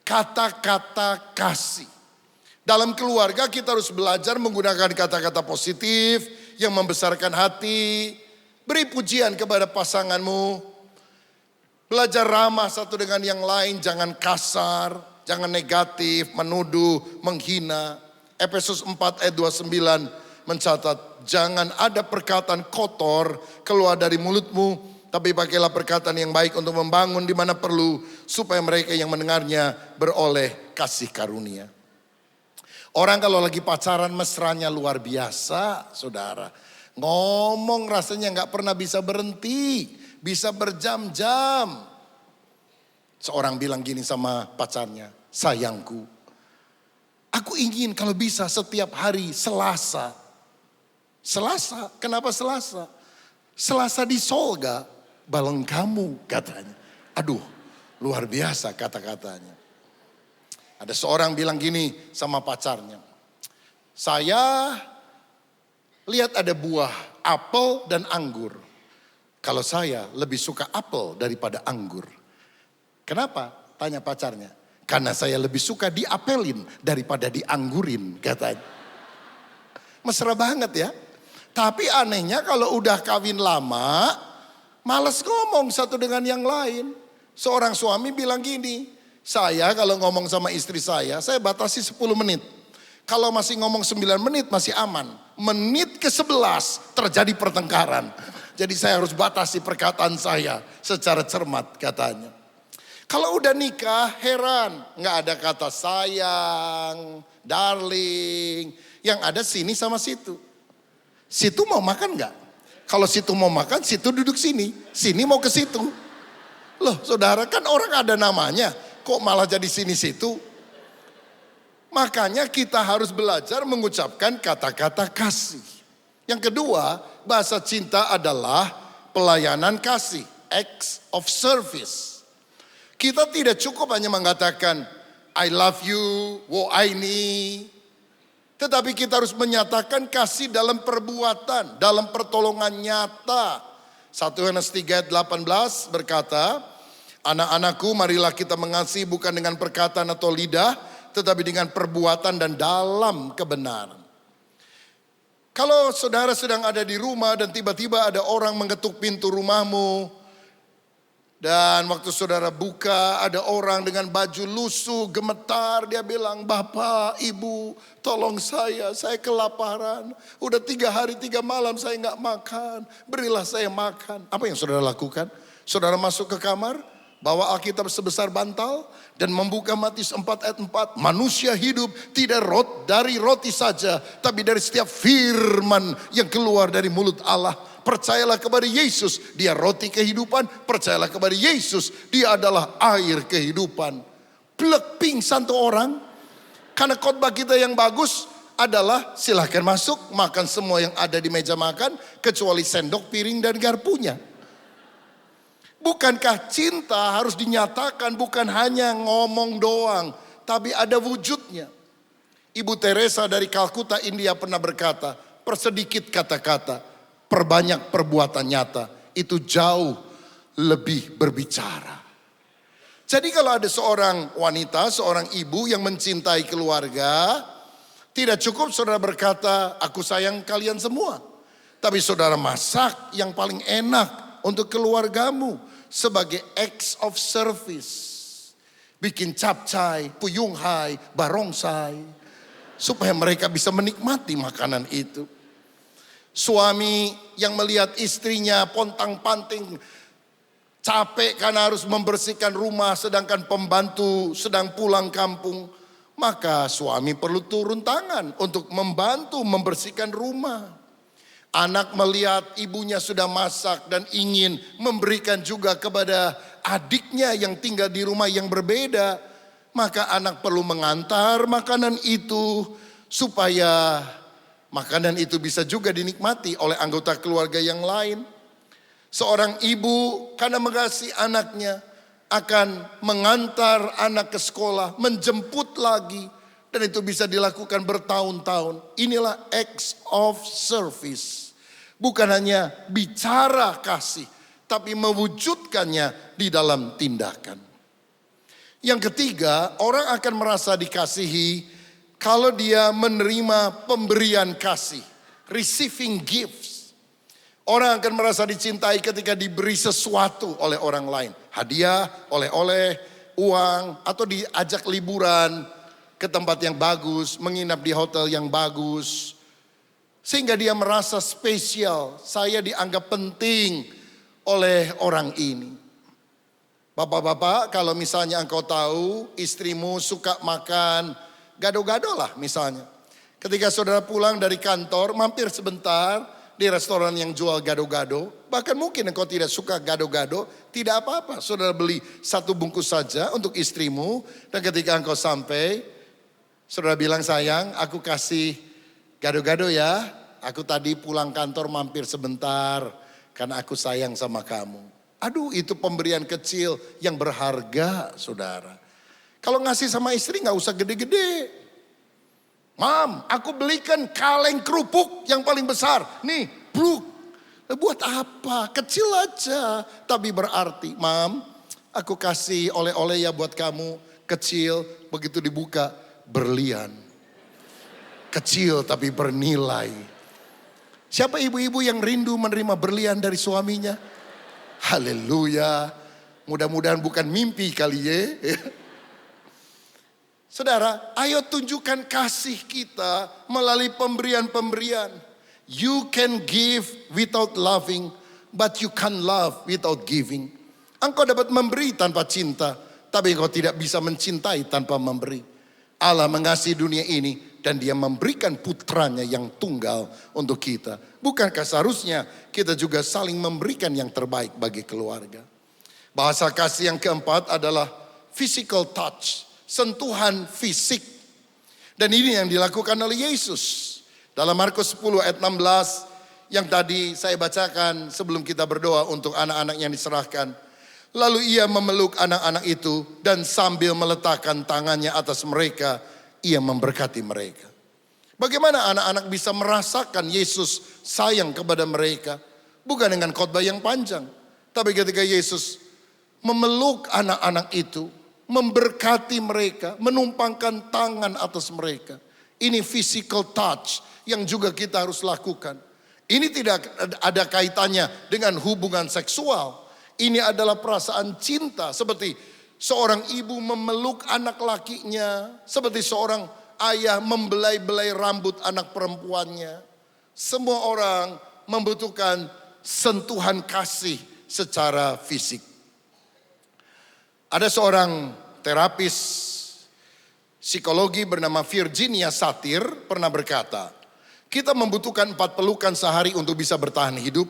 Kata-kata kasih. Dalam keluarga kita harus belajar menggunakan kata-kata positif yang membesarkan hati. Beri pujian kepada pasanganmu. Belajar ramah satu dengan yang lain, jangan kasar, jangan negatif, menuduh, menghina. Efesus 4 ayat 29 mencatat, jangan ada perkataan kotor keluar dari mulutmu, tapi pakailah perkataan yang baik untuk membangun di mana perlu, supaya mereka yang mendengarnya beroleh kasih karunia. Orang kalau lagi pacaran mesranya luar biasa, saudara. Ngomong rasanya gak pernah bisa berhenti. Bisa berjam-jam. Seorang bilang gini sama pacarnya, sayangku, aku ingin kalau bisa setiap hari Selasa. Selasa, kenapa Selasa? Selasa di Solga, baleng kamu katanya. Aduh, luar biasa kata-katanya. Ada seorang bilang gini sama pacarnya, saya lihat ada buah apel dan anggur. Kalau saya lebih suka apel daripada anggur. Kenapa? Tanya pacarnya. Karena saya lebih suka diapelin daripada dianggurin katanya. Mesra banget ya. Tapi anehnya kalau udah kawin lama, malas ngomong satu dengan yang lain. Seorang suami bilang gini, saya kalau ngomong sama istri saya batasi 10 menit. Kalau masih ngomong 9 menit masih aman. Menit ke-11 terjadi pertengkaran. Jadi saya harus batasi perkataan saya secara cermat katanya. Kalau udah nikah heran. Gak ada kata sayang, darling. Yang ada sini sama situ. Situ mau makan gak? Kalau situ mau makan, situ duduk sini. Sini mau ke situ. Loh saudara, kan orang ada namanya. Kok malah jadi sini situ? Makanya kita harus belajar mengucapkan kata-kata kasih. Yang kedua, bahasa cinta adalah pelayanan kasih, acts of service. Kita tidak cukup hanya mengatakan I love you, wo aini. Tetapi kita harus menyatakan kasih dalam perbuatan, dalam pertolongan nyata. 1 Yohanes 3 ayat 18 berkata, anak-anakku marilah kita mengasihi bukan dengan perkataan atau lidah, tetapi dengan perbuatan dan dalam kebenaran. Kalau saudara sedang ada di rumah dan tiba-tiba ada orang mengetuk pintu rumahmu, dan waktu saudara buka ada orang dengan baju lusuh gemetar, dia bilang, Bapak, Ibu, tolong saya kelaparan. Udah 3 hari 3 malam saya nggak makan, berilah saya makan. Apa yang saudara lakukan? Saudara masuk ke kamar, bawa Alkitab sebesar bantal dan membuka Matius 4 ayat 4. Manusia hidup tidak dari roti saja, tapi dari setiap firman yang keluar dari mulut Allah. Percayalah kepada Yesus, dia roti kehidupan. Percayalah kepada Yesus, dia adalah air kehidupan. Plek pingsan tuh orang. Karena khotbah kita yang bagus adalah silahkan masuk, makan semua yang ada di meja makan, kecuali sendok, piring, dan garpunya. Bukankah cinta harus dinyatakan, bukan hanya ngomong doang, tapi ada wujudnya. Ibu Teresa dari Kalkuta, India pernah berkata, persedikit kata-kata, perbanyak perbuatan nyata, itu jauh lebih berbicara. Jadi kalau ada seorang wanita, seorang ibu yang mencintai keluarga, tidak cukup saudara berkata, aku sayang kalian semua. Tapi saudara masak yang paling enak untuk keluargamu sebagai acts of service. Bikin capcay, puyunghai, barongsai, supaya mereka bisa menikmati makanan itu. Suami yang melihat istrinya pontang-panting, capek karena harus membersihkan rumah sedangkan pembantu sedang pulang kampung, maka suami perlu turun tangan untuk membantu membersihkan rumah. Anak melihat ibunya sudah masak dan ingin memberikan juga kepada adiknya yang tinggal di rumah yang berbeda, maka anak perlu mengantar makanan itu supaya makanan itu bisa juga dinikmati oleh anggota keluarga yang lain. Seorang ibu karena mengasihi anaknya akan mengantar anak ke sekolah, menjemput lagi, dan itu bisa dilakukan bertahun-tahun. Inilah acts of service. Bukan hanya bicara kasih, tapi mewujudkannya di dalam tindakan. Yang ketiga, orang akan merasa dikasihi kalau dia menerima pemberian kasih, receiving gifts. Orang akan merasa dicintai ketika diberi sesuatu oleh orang lain. Hadiah, oleh-oleh, uang, atau diajak liburan ke tempat yang bagus, menginap di hotel yang bagus. Sehingga dia merasa spesial, saya dianggap penting oleh orang ini. Bapak-bapak, kalau misalnya engkau tahu istrimu suka makan gado-gado lah misalnya. Ketika saudara pulang dari kantor, mampir sebentar di restoran yang jual gado-gado. Bahkan mungkin engkau tidak suka gado-gado, tidak apa-apa. Saudara beli 1 bungkus saja untuk istrimu. Dan ketika engkau sampai, saudara bilang, sayang, aku kasih gado-gado ya, aku tadi pulang kantor mampir sebentar karena aku sayang sama kamu. Aduh, itu pemberian kecil yang berharga, saudara. Kalau ngasih sama istri gak usah gede-gede. Mam, aku belikan kaleng kerupuk yang paling besar. Nih, bluk. Buat apa? Kecil aja, tapi berarti. Mam, aku kasih oleh-oleh ya buat kamu. Kecil, begitu dibuka, berlian. Kecil tapi bernilai. Siapa ibu-ibu yang rindu menerima berlian dari suaminya? Haleluya. Mudah-mudahan bukan mimpi kali ya. Saudara, ayo tunjukkan kasih kita melalui pemberian-pemberian. You can give without loving, but you can love without giving. Engkau dapat memberi tanpa cinta, tapi engkau tidak bisa mencintai tanpa memberi. Allah mengasihi dunia ini dan dia memberikan putranya yang tunggal untuk kita. Bukankah seharusnya kita juga saling memberikan yang terbaik bagi keluarga? Bahasa kasih yang keempat adalah physical touch, sentuhan fisik. Dan ini yang dilakukan oleh Yesus. Dalam Markus 10 ayat 16 yang tadi saya bacakan sebelum kita berdoa untuk anak-anak yang diserahkan. Lalu ia memeluk anak-anak itu dan sambil meletakkan tangannya atas mereka, ia memberkati mereka. Bagaimana anak-anak bisa merasakan Yesus sayang kepada mereka? Bukan dengan khotbah yang panjang, tapi ketika Yesus memeluk anak-anak itu, memberkati mereka, menumpangkan tangan atas mereka. Ini physical touch yang juga kita harus lakukan. Ini tidak ada kaitannya dengan hubungan seksual. Ini adalah perasaan cinta, seperti seorang ibu memeluk anak lakinya, seperti seorang ayah membelai-belai rambut anak perempuannya. Semua orang membutuhkan sentuhan kasih secara fisik. Ada seorang terapis psikologi bernama Virginia Satir pernah berkata, kita membutuhkan 4 pelukan sehari untuk bisa bertahan hidup,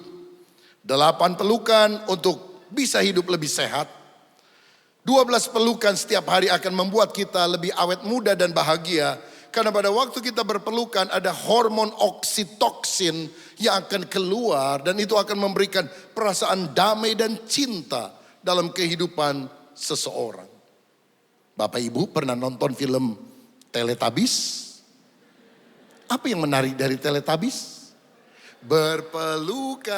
8 pelukan untuk bisa hidup lebih sehat, 12 pelukan setiap hari akan membuat kita lebih awet muda dan bahagia. Karena pada waktu kita berpelukan ada hormon oksitoksin yang akan keluar, dan itu akan memberikan perasaan damai dan cinta dalam kehidupan seseorang. Bapak Ibu pernah nonton film Teletubbies? Apa yang menarik dari Teletubbies? Berpelukan.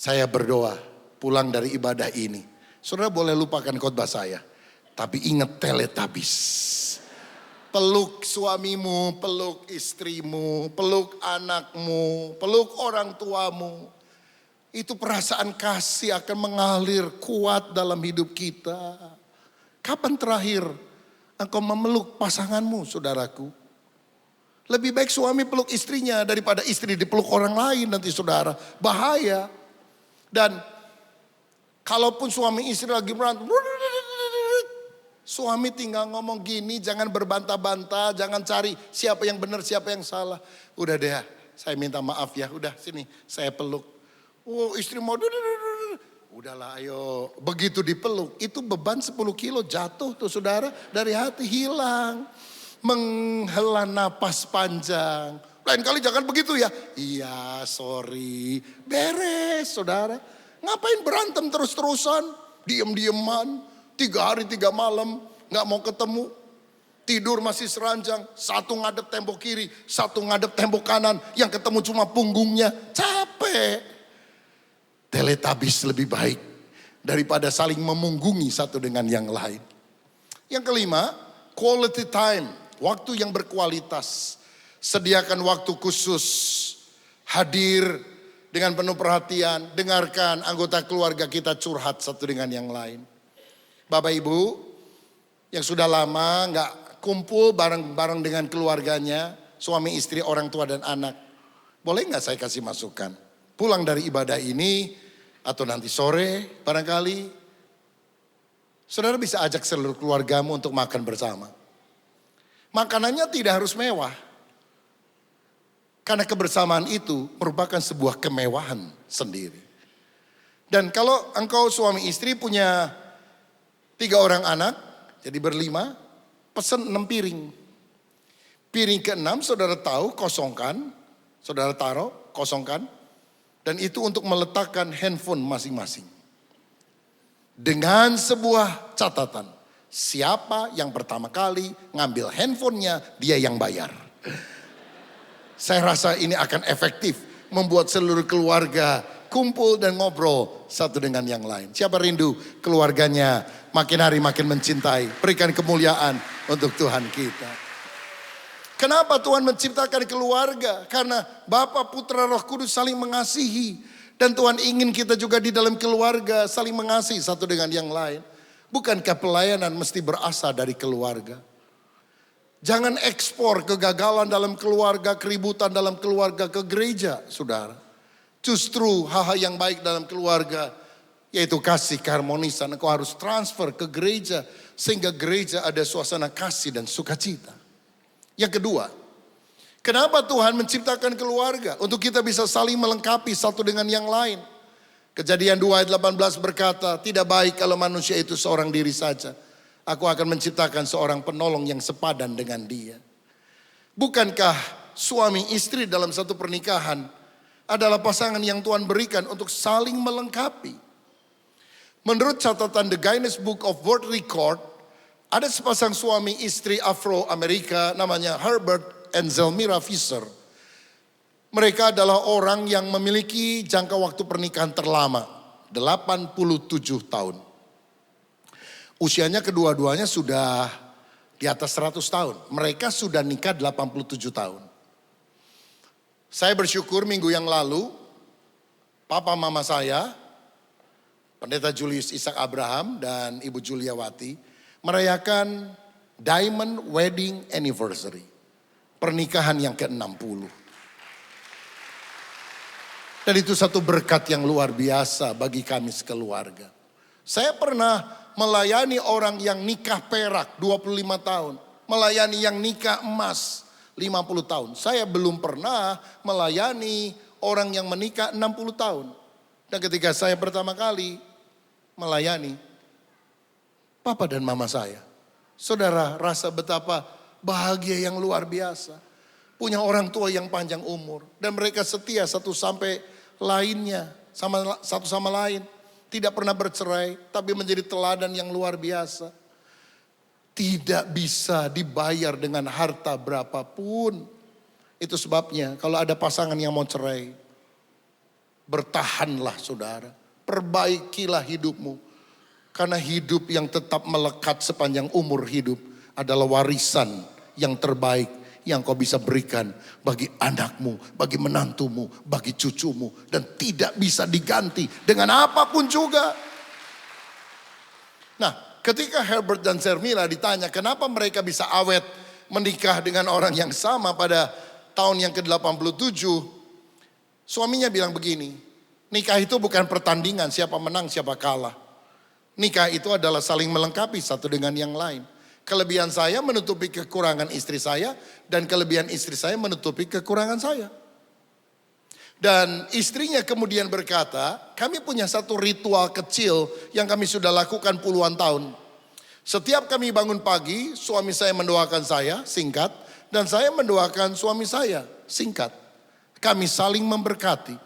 Saya berdoa pulang dari ibadah ini, saudara boleh lupakan khotbah saya, tapi ingat Teletubbies. Peluk suamimu, peluk istrimu, peluk anakmu, peluk orang tuamu. Itu perasaan kasih akan mengalir kuat dalam hidup kita. Kapan terakhir engkau memeluk pasanganmu, saudaraku? Lebih baik suami peluk istrinya daripada istri dipeluk orang lain nanti, saudara. Bahaya. Dan kalaupun suami istri lagi berantem, suami tinggal ngomong gini, jangan berbantah-bantah, jangan cari siapa yang benar, siapa yang salah. Udah deh, saya minta maaf ya, udah sini saya peluk. Oh, istri mau, udahlah ayo. Begitu dipeluk, itu beban 10 kilo jatuh tuh, saudara, dari hati hilang. Menghela napas panjang. Lain kali jangan begitu ya. Iya, sorry. Beres, saudara. Ngapain berantem terus-terusan? Diem-dieman. 3 hari 3 malam. Gak mau ketemu. Tidur masih seranjang. Satu ngadep tembok kiri, satu ngadep tembok kanan. Yang ketemu cuma punggungnya. Capek. Teletubbies lebih baik daripada saling memunggungi satu dengan yang lain. Yang kelima, quality time. Waktu yang berkualitas. Sediakan waktu khusus. Hadir dengan penuh perhatian. Dengarkan anggota keluarga kita curhat satu dengan yang lain. Bapak Ibu yang sudah lama gak kumpul bareng-bareng dengan keluarganya. Suami, istri, orang tua dan anak. Boleh gak saya kasih masukan? Pulang dari ibadah ini atau nanti sore barangkali, saudara bisa ajak seluruh keluargamu untuk makan bersama. Makanannya tidak harus mewah. Karena kebersamaan itu merupakan sebuah kemewahan sendiri. Dan kalau engkau suami istri punya 3 orang anak, jadi berlima, pesen 6 piring. Piring ke-6 saudara tahu kosongkan, saudara taruh, kosongkan. Dan itu untuk meletakkan handphone masing-masing. Dengan sebuah catatan. Siapa yang pertama kali ngambil handphonenya, dia yang bayar. Saya rasa ini akan efektif. Membuat seluruh keluarga kumpul dan ngobrol satu dengan yang lain. Siapa rindu keluarganya makin hari makin mencintai. Berikan kemuliaan untuk Tuhan kita. Kenapa Tuhan menciptakan keluarga? Karena Bapa, Putra, Roh Kudus saling mengasihi. Dan Tuhan ingin kita juga di dalam keluarga saling mengasihi satu dengan yang lain. Bukankah pelayanan mesti berasal dari keluarga? Jangan ekspor kegagalan dalam keluarga, keributan dalam keluarga ke gereja, saudara. Justru hal-hal yang baik dalam keluarga, yaitu kasih, keharmonisan, engkau harus transfer ke gereja. Sehingga gereja ada suasana kasih dan sukacita. Yang kedua, kenapa Tuhan menciptakan keluarga? Untuk kita bisa saling melengkapi satu dengan yang lain. Kejadian 2 ayat 18 berkata, tidak baik kalau manusia itu seorang diri saja. Aku akan menciptakan seorang penolong yang sepadan dengan dia. Bukankah suami istri dalam satu pernikahan adalah pasangan yang Tuhan berikan untuk saling melengkapi? Menurut catatan The Guinness Book of World Record, Ada sepasang suami istri Afro-Amerika namanya Herbert and Zelmira Fisher. Mereka adalah orang yang memiliki jangka waktu pernikahan terlama, 87 tahun. Usianya kedua-duanya sudah di atas 100 tahun. Mereka sudah nikah 87 tahun. Saya bersyukur minggu yang lalu, papa mama saya, Pendeta Julius Ishak Abraham dan Ibu Juliawati, merayakan Diamond Wedding Anniversary. Pernikahan yang ke-60. Dan itu satu berkat yang luar biasa bagi kami sekeluarga. Saya pernah melayani orang yang nikah perak 25 tahun. Melayani yang nikah emas 50 tahun. Saya belum pernah melayani orang yang menikah 60 tahun. Dan ketika saya pertama kali melayani papa dan mama saya, saudara rasa betapa bahagia yang luar biasa. Punya orang tua yang panjang umur. Dan mereka setia satu sampai lainnya. Satu sama lain. Tidak pernah bercerai. Tapi menjadi teladan yang luar biasa. Tidak bisa dibayar dengan harta berapapun. Itu sebabnya kalau ada pasangan yang mau cerai. Bertahanlah saudara. Perbaikilah hidupmu. Karena hidup yang tetap melekat sepanjang umur hidup adalah warisan yang terbaik yang kau bisa berikan bagi anakmu, bagi menantumu, bagi cucumu. Dan tidak bisa diganti dengan apapun juga. Nah, ketika Herbert dan Zelmira ditanya kenapa mereka bisa awet menikah dengan orang yang sama pada tahun yang ke-87. Suaminya bilang begini, nikah itu bukan pertandingan siapa menang siapa kalah. Nikah itu adalah saling melengkapi satu dengan yang lain. Kelebihan saya menutupi kekurangan istri saya dan kelebihan istri saya menutupi kekurangan saya. Dan istrinya kemudian berkata, kami punya satu ritual kecil yang kami sudah lakukan puluhan tahun. Setiap kami bangun pagi, suami saya mendoakan saya, singkat. Dan saya mendoakan suami saya, singkat. Kami saling memberkati.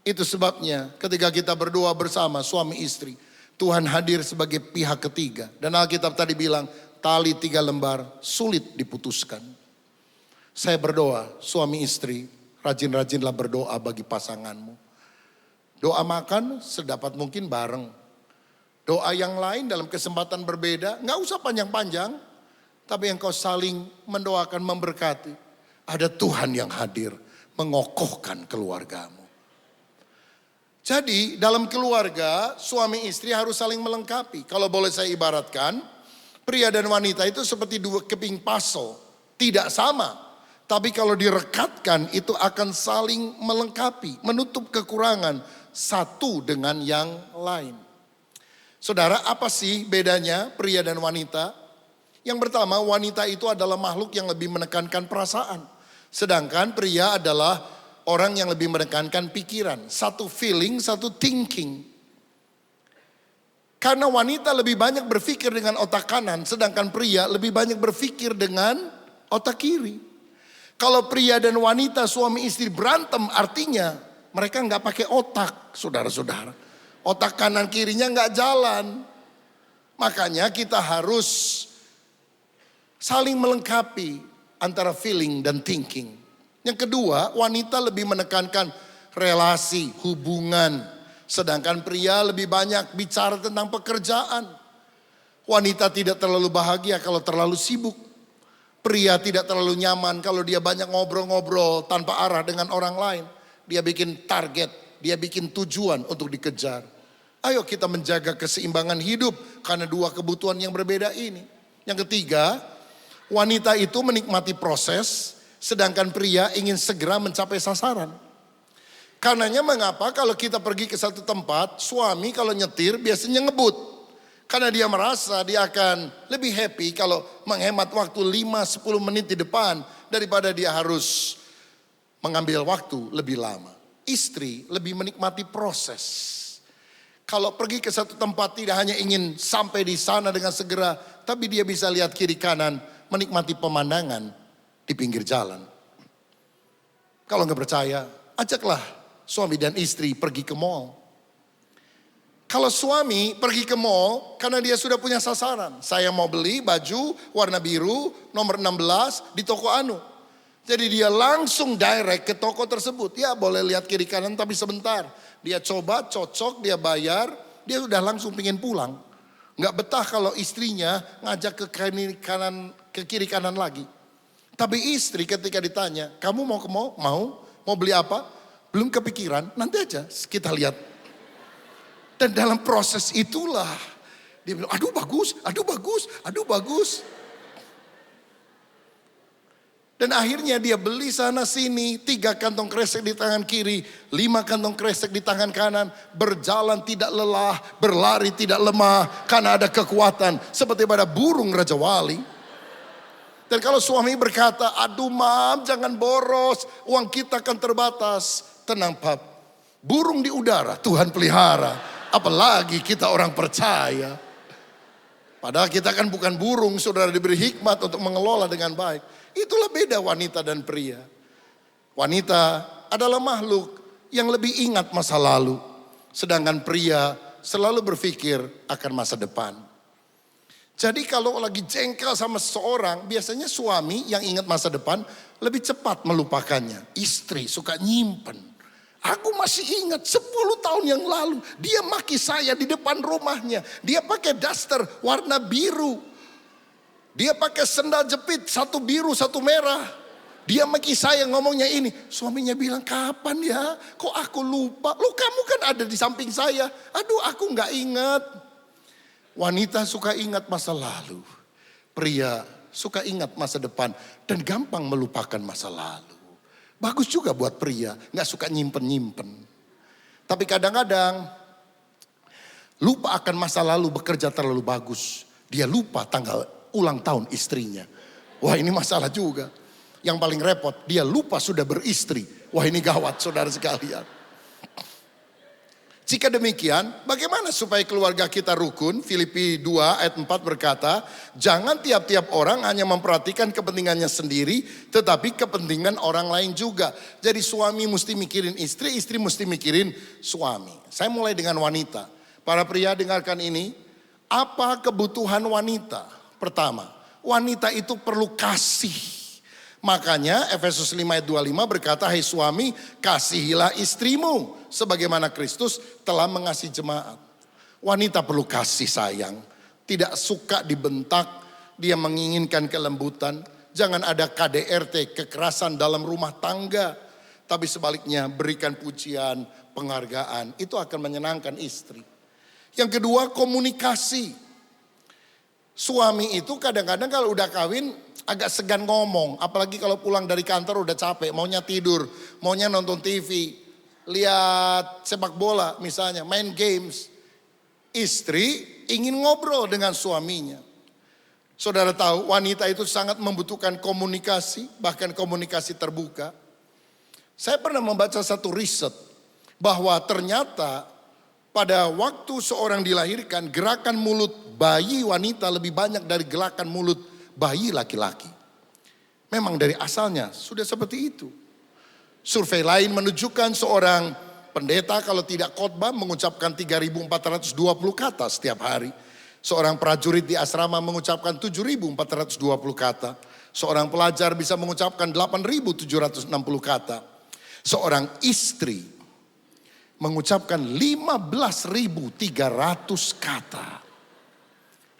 Itu sebabnya ketika kita berdoa bersama suami istri, Tuhan hadir sebagai pihak ketiga. Dan Alkitab tadi bilang, tali 3 lembar sulit diputuskan. Saya berdoa, suami istri, rajin-rajinlah berdoa bagi pasanganmu. Doa makan sedapat mungkin bareng. Doa yang lain dalam kesempatan berbeda, gak usah panjang-panjang. Tapi engkau saling mendoakan, memberkati. Ada Tuhan yang hadir, mengokohkan keluargamu. Jadi dalam keluarga suami istri harus saling melengkapi. Kalau boleh saya ibaratkan, pria dan wanita itu seperti dua keping puzzle. Tidak sama. Tapi kalau direkatkan itu akan saling melengkapi. Menutup kekurangan satu dengan yang lain. Saudara, apa sih bedanya pria dan wanita? Yang pertama, wanita itu adalah makhluk yang lebih menekankan perasaan. Sedangkan pria adalah orang yang lebih menekankan pikiran. Satu feeling, satu thinking. Karena wanita lebih banyak berpikir dengan otak kanan. Sedangkan pria lebih banyak berpikir dengan otak kiri. Kalau pria dan wanita suami istri berantem artinya mereka nggak pakai otak, saudara-saudara. Otak kanan kirinya nggak jalan. Makanya kita harus saling melengkapi antara feeling dan thinking. Yang kedua, wanita lebih menekankan relasi, hubungan. Sedangkan pria lebih banyak bicara tentang pekerjaan. Wanita tidak terlalu bahagia kalau terlalu sibuk. Pria tidak terlalu nyaman kalau dia banyak ngobrol-ngobrol tanpa arah dengan orang lain. Dia bikin target, dia bikin tujuan untuk dikejar. Ayo kita menjaga keseimbangan hidup karena dua kebutuhan yang berbeda ini. Yang ketiga, wanita itu menikmati proses. Sedangkan pria ingin segera mencapai sasaran. Karenanya mengapa kalau kita pergi ke satu tempat, suami kalau nyetir biasanya ngebut. Karena dia merasa dia akan lebih happy kalau menghemat waktu 5-10 menit di depan daripada dia harus mengambil waktu lebih lama. Istri lebih menikmati proses. Kalau pergi ke satu tempat tidak hanya ingin sampai di sana dengan segera, tapi dia bisa lihat kiri kanan, menikmati pemandangan di pinggir jalan. Kalau nggak percaya, ajaklah suami dan istri pergi ke mall. Kalau suami pergi ke mall karena dia sudah punya sasaran. Saya mau beli baju warna biru nomor 16 di toko Anu. Jadi dia langsung direct ke toko tersebut. Ya boleh lihat kiri kanan tapi sebentar. Dia coba, cocok, dia bayar. Dia sudah langsung pengen pulang. Nggak betah kalau istrinya ngajak ke kiri kanan lagi. Tapi istri ketika ditanya, kamu mau ke mall? Mau beli apa? Belum kepikiran, nanti aja kita lihat. Dan dalam proses itulah dia bilang, aduh bagus, aduh bagus, aduh bagus. Dan akhirnya dia beli sana sini, 3 kantong kresek di tangan kiri, 5 kantong kresek di tangan kanan. Berjalan tidak lelah, berlari tidak lemah, karena ada kekuatan. Seperti pada burung Raja Wali. Dan kalau suami berkata, aduh mam jangan boros, uang kita kan terbatas. Tenang pap, burung di udara Tuhan pelihara. Apalagi kita orang percaya. Padahal kita kan bukan burung, saudara diberi hikmat untuk mengelola dengan baik. Itulah beda wanita dan pria. Wanita adalah makhluk yang lebih ingat masa lalu. Sedangkan pria selalu berpikir akan masa depan. Jadi kalau lagi jengkel sama seseorang, biasanya suami yang ingat masa depan lebih cepat melupakannya. Istri suka nyimpen. Aku masih ingat 10 tahun yang lalu dia maki saya di depan rumahnya. Dia pakai daster warna biru. Dia pakai sendal jepit, satu biru satu merah. Dia maki saya ngomongnya ini. Suaminya bilang kapan ya? Kok aku lupa? Loh kamu kan ada di samping saya. Aduh aku gak ingat. Wanita suka ingat masa lalu. Pria suka ingat masa depan. Dan gampang melupakan masa lalu. Bagus juga buat pria, gak suka nyimpen-nyimpen. Tapi kadang-kadang lupa akan masa lalu, bekerja terlalu bagus. Dia lupa tanggal ulang tahun istrinya. Wah ini masalah juga. Yang paling repot, dia lupa sudah beristri. Wah ini gawat saudara sekalian. Jika demikian, bagaimana supaya keluarga kita rukun? Filipi 2 ayat 4 berkata, jangan tiap-tiap orang hanya memperhatikan kepentingannya sendiri, tetapi kepentingan orang lain juga. Jadi suami mesti mikirin istri, istri mesti mikirin suami. Saya mulai dengan wanita. Para pria dengarkan ini, apa kebutuhan wanita? Pertama, wanita itu perlu kasih. Makanya Efesus 5 ayat 25 berkata, hai suami kasihilah istrimu sebagaimana Kristus telah mengasihi jemaat. Wanita perlu kasih sayang, tidak suka dibentak, dia menginginkan kelembutan. Jangan ada KDRT, kekerasan dalam rumah tangga. Tapi sebaliknya berikan pujian, penghargaan, itu akan menyenangkan istri. Yang kedua komunikasi. Suami itu kadang-kadang kalau udah kawin agak segan ngomong. Apalagi kalau pulang dari kantor udah capek, maunya tidur, maunya nonton TV. Lihat sepak bola misalnya, main games. Istri ingin ngobrol dengan suaminya. Saudara tahu wanita itu sangat membutuhkan komunikasi, bahkan komunikasi terbuka. Saya pernah membaca satu riset bahwa ternyata pada waktu seorang dilahirkan, gerakan mulut bayi wanita lebih banyak dari gerakan mulut bayi laki-laki. Memang dari asalnya sudah seperti itu. Survei lain menunjukkan seorang pendeta kalau tidak khotbah mengucapkan 3.420 kata setiap hari. Seorang prajurit di asrama mengucapkan 7.420 kata. Seorang pelajar bisa mengucapkan 8.760 kata. Seorang istri mengucapkan 15.300 kata.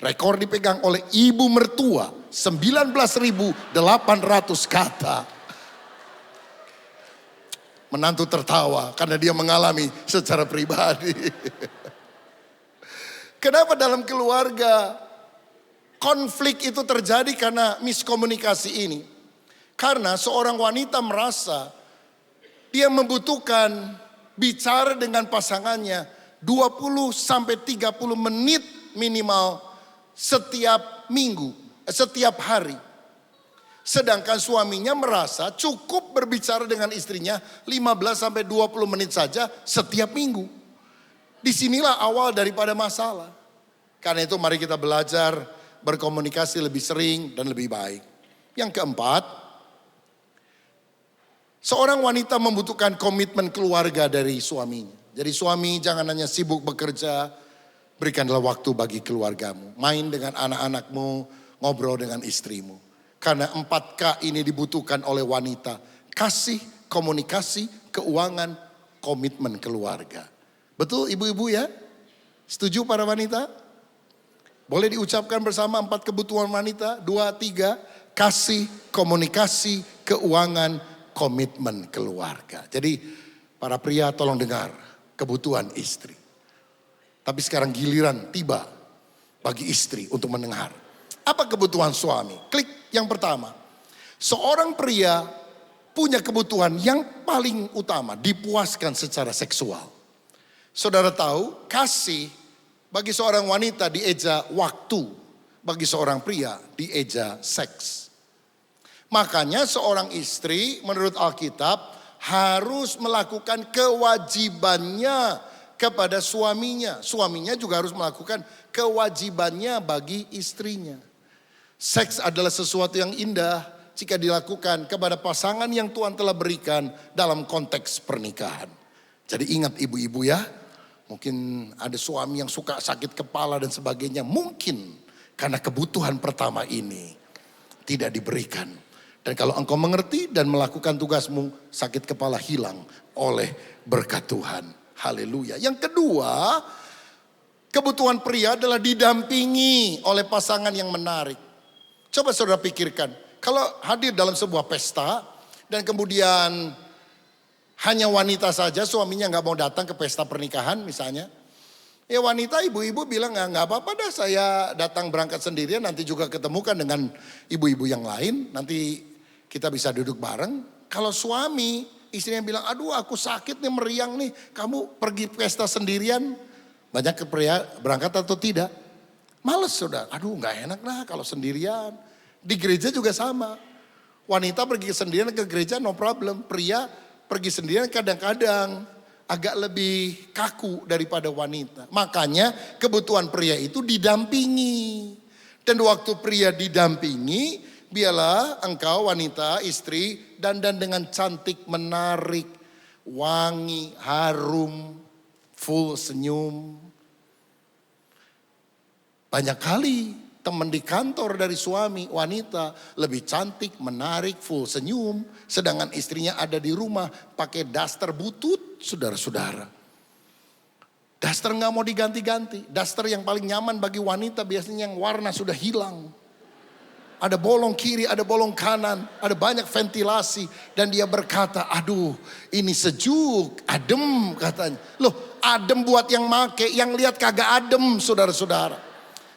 Rekor dipegang oleh ibu mertua 19.800 kata. Menantu tertawa karena dia mengalami secara pribadi. Kenapa dalam keluarga konflik itu terjadi karena miskomunikasi ini? Karena seorang wanita merasa dia membutuhkan bicara dengan pasangannya 20 sampai 30 menit minimal setiap minggu, setiap hari. Sedangkan suaminya merasa cukup berbicara dengan istrinya 15 sampai 20 menit saja setiap minggu. Disinilah awal daripada masalah. Karena itu mari kita belajar berkomunikasi lebih sering dan lebih baik. Yang keempat, seorang wanita membutuhkan komitmen keluarga dari suaminya. Jadi suami jangan hanya sibuk bekerja, berikanlah waktu bagi keluargamu. Main dengan anak-anakmu, ngobrol dengan istrimu. Karena 4K ini dibutuhkan oleh wanita. Kasih, komunikasi, keuangan, komitmen keluarga. Betul ibu-ibu ya? Setuju para wanita? Boleh diucapkan bersama 4 kebutuhan wanita. 2, 3. Kasih, komunikasi, keuangan, komitmen keluarga. Jadi para pria tolong dengar kebutuhan istri. Tapi sekarang giliran tiba bagi istri untuk mendengar. Apa kebutuhan suami? Klik yang pertama. Seorang pria punya kebutuhan yang paling utama, dipuaskan secara seksual. Saudara tahu, kasih bagi seorang wanita dieja waktu, bagi seorang pria dieja seks. Makanya seorang istri menurut Alkitab harus melakukan kewajibannya kepada suaminya. Suaminya juga harus melakukan kewajibannya bagi istrinya. Seks adalah sesuatu yang indah jika dilakukan kepada pasangan yang Tuhan telah berikan dalam konteks pernikahan. Jadi ingat ibu-ibu ya, mungkin ada suami yang suka sakit kepala dan sebagainya. Mungkin karena kebutuhan pertama ini tidak diberikan. Dan kalau engkau mengerti dan melakukan tugasmu, sakit kepala hilang oleh berkat Tuhan. Haleluya. Yang kedua, kebutuhan pria adalah didampingi oleh pasangan yang menarik. Coba saudara pikirkan, kalau hadir dalam sebuah pesta dan kemudian hanya wanita saja, suaminya nggak mau datang ke pesta pernikahan misalnya. Ya wanita, ibu-ibu bilang nggak apa-apa dah, saya datang berangkat sendirian, nanti juga ketemukan dengan ibu-ibu yang lain, nanti kita bisa duduk bareng. Kalau suami, istrinya bilang, aduh aku sakit nih, meriang nih, kamu pergi pesta sendirian. Banyak ke pria berangkat atau tidak? Males saudara, aduh gak enak lah kalau sendirian. Di gereja juga sama. Wanita pergi sendirian ke gereja no problem. Pria pergi sendirian kadang-kadang agak lebih kaku daripada wanita. Makanya kebutuhan pria itu didampingi. Dan waktu pria didampingi, biarlah engkau wanita, istri, dandan dengan cantik, menarik, wangi, harum, full senyum. Banyak kali teman di kantor dari suami, wanita, lebih cantik, menarik, full senyum. Sedangkan istrinya ada di rumah pakai daster butut, saudara-saudara. Daster gak mau diganti-ganti. Daster yang paling nyaman bagi wanita biasanya yang warna sudah hilang. Ada bolong kiri, ada bolong kanan, ada banyak ventilasi. Dan dia berkata, aduh ini sejuk, adem katanya. Loh adem buat yang make, yang lihat kagak adem saudara-saudara.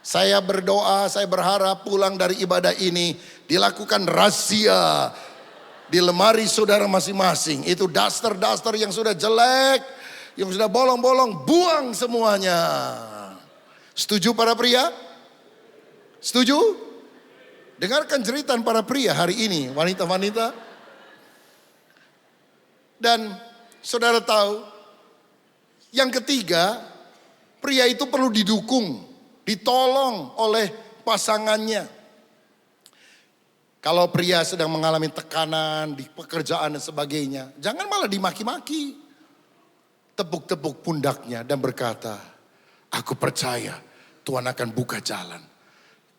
Saya berdoa, saya berharap pulang dari ibadah ini dilakukan razia di lemari saudara masing-masing. Itu daster-daster yang sudah jelek, yang sudah bolong-bolong, buang semuanya. Setuju para pria? Setuju? Dengarkan jeritan para pria hari ini, wanita-wanita. Dan saudara tahu, yang ketiga, pria itu perlu didukung, ditolong oleh pasangannya. Kalau pria sedang mengalami tekanan di pekerjaan dan sebagainya, jangan malah dimaki-maki. Tepuk-tepuk pundaknya dan berkata, aku percaya Tuhan akan buka jalan.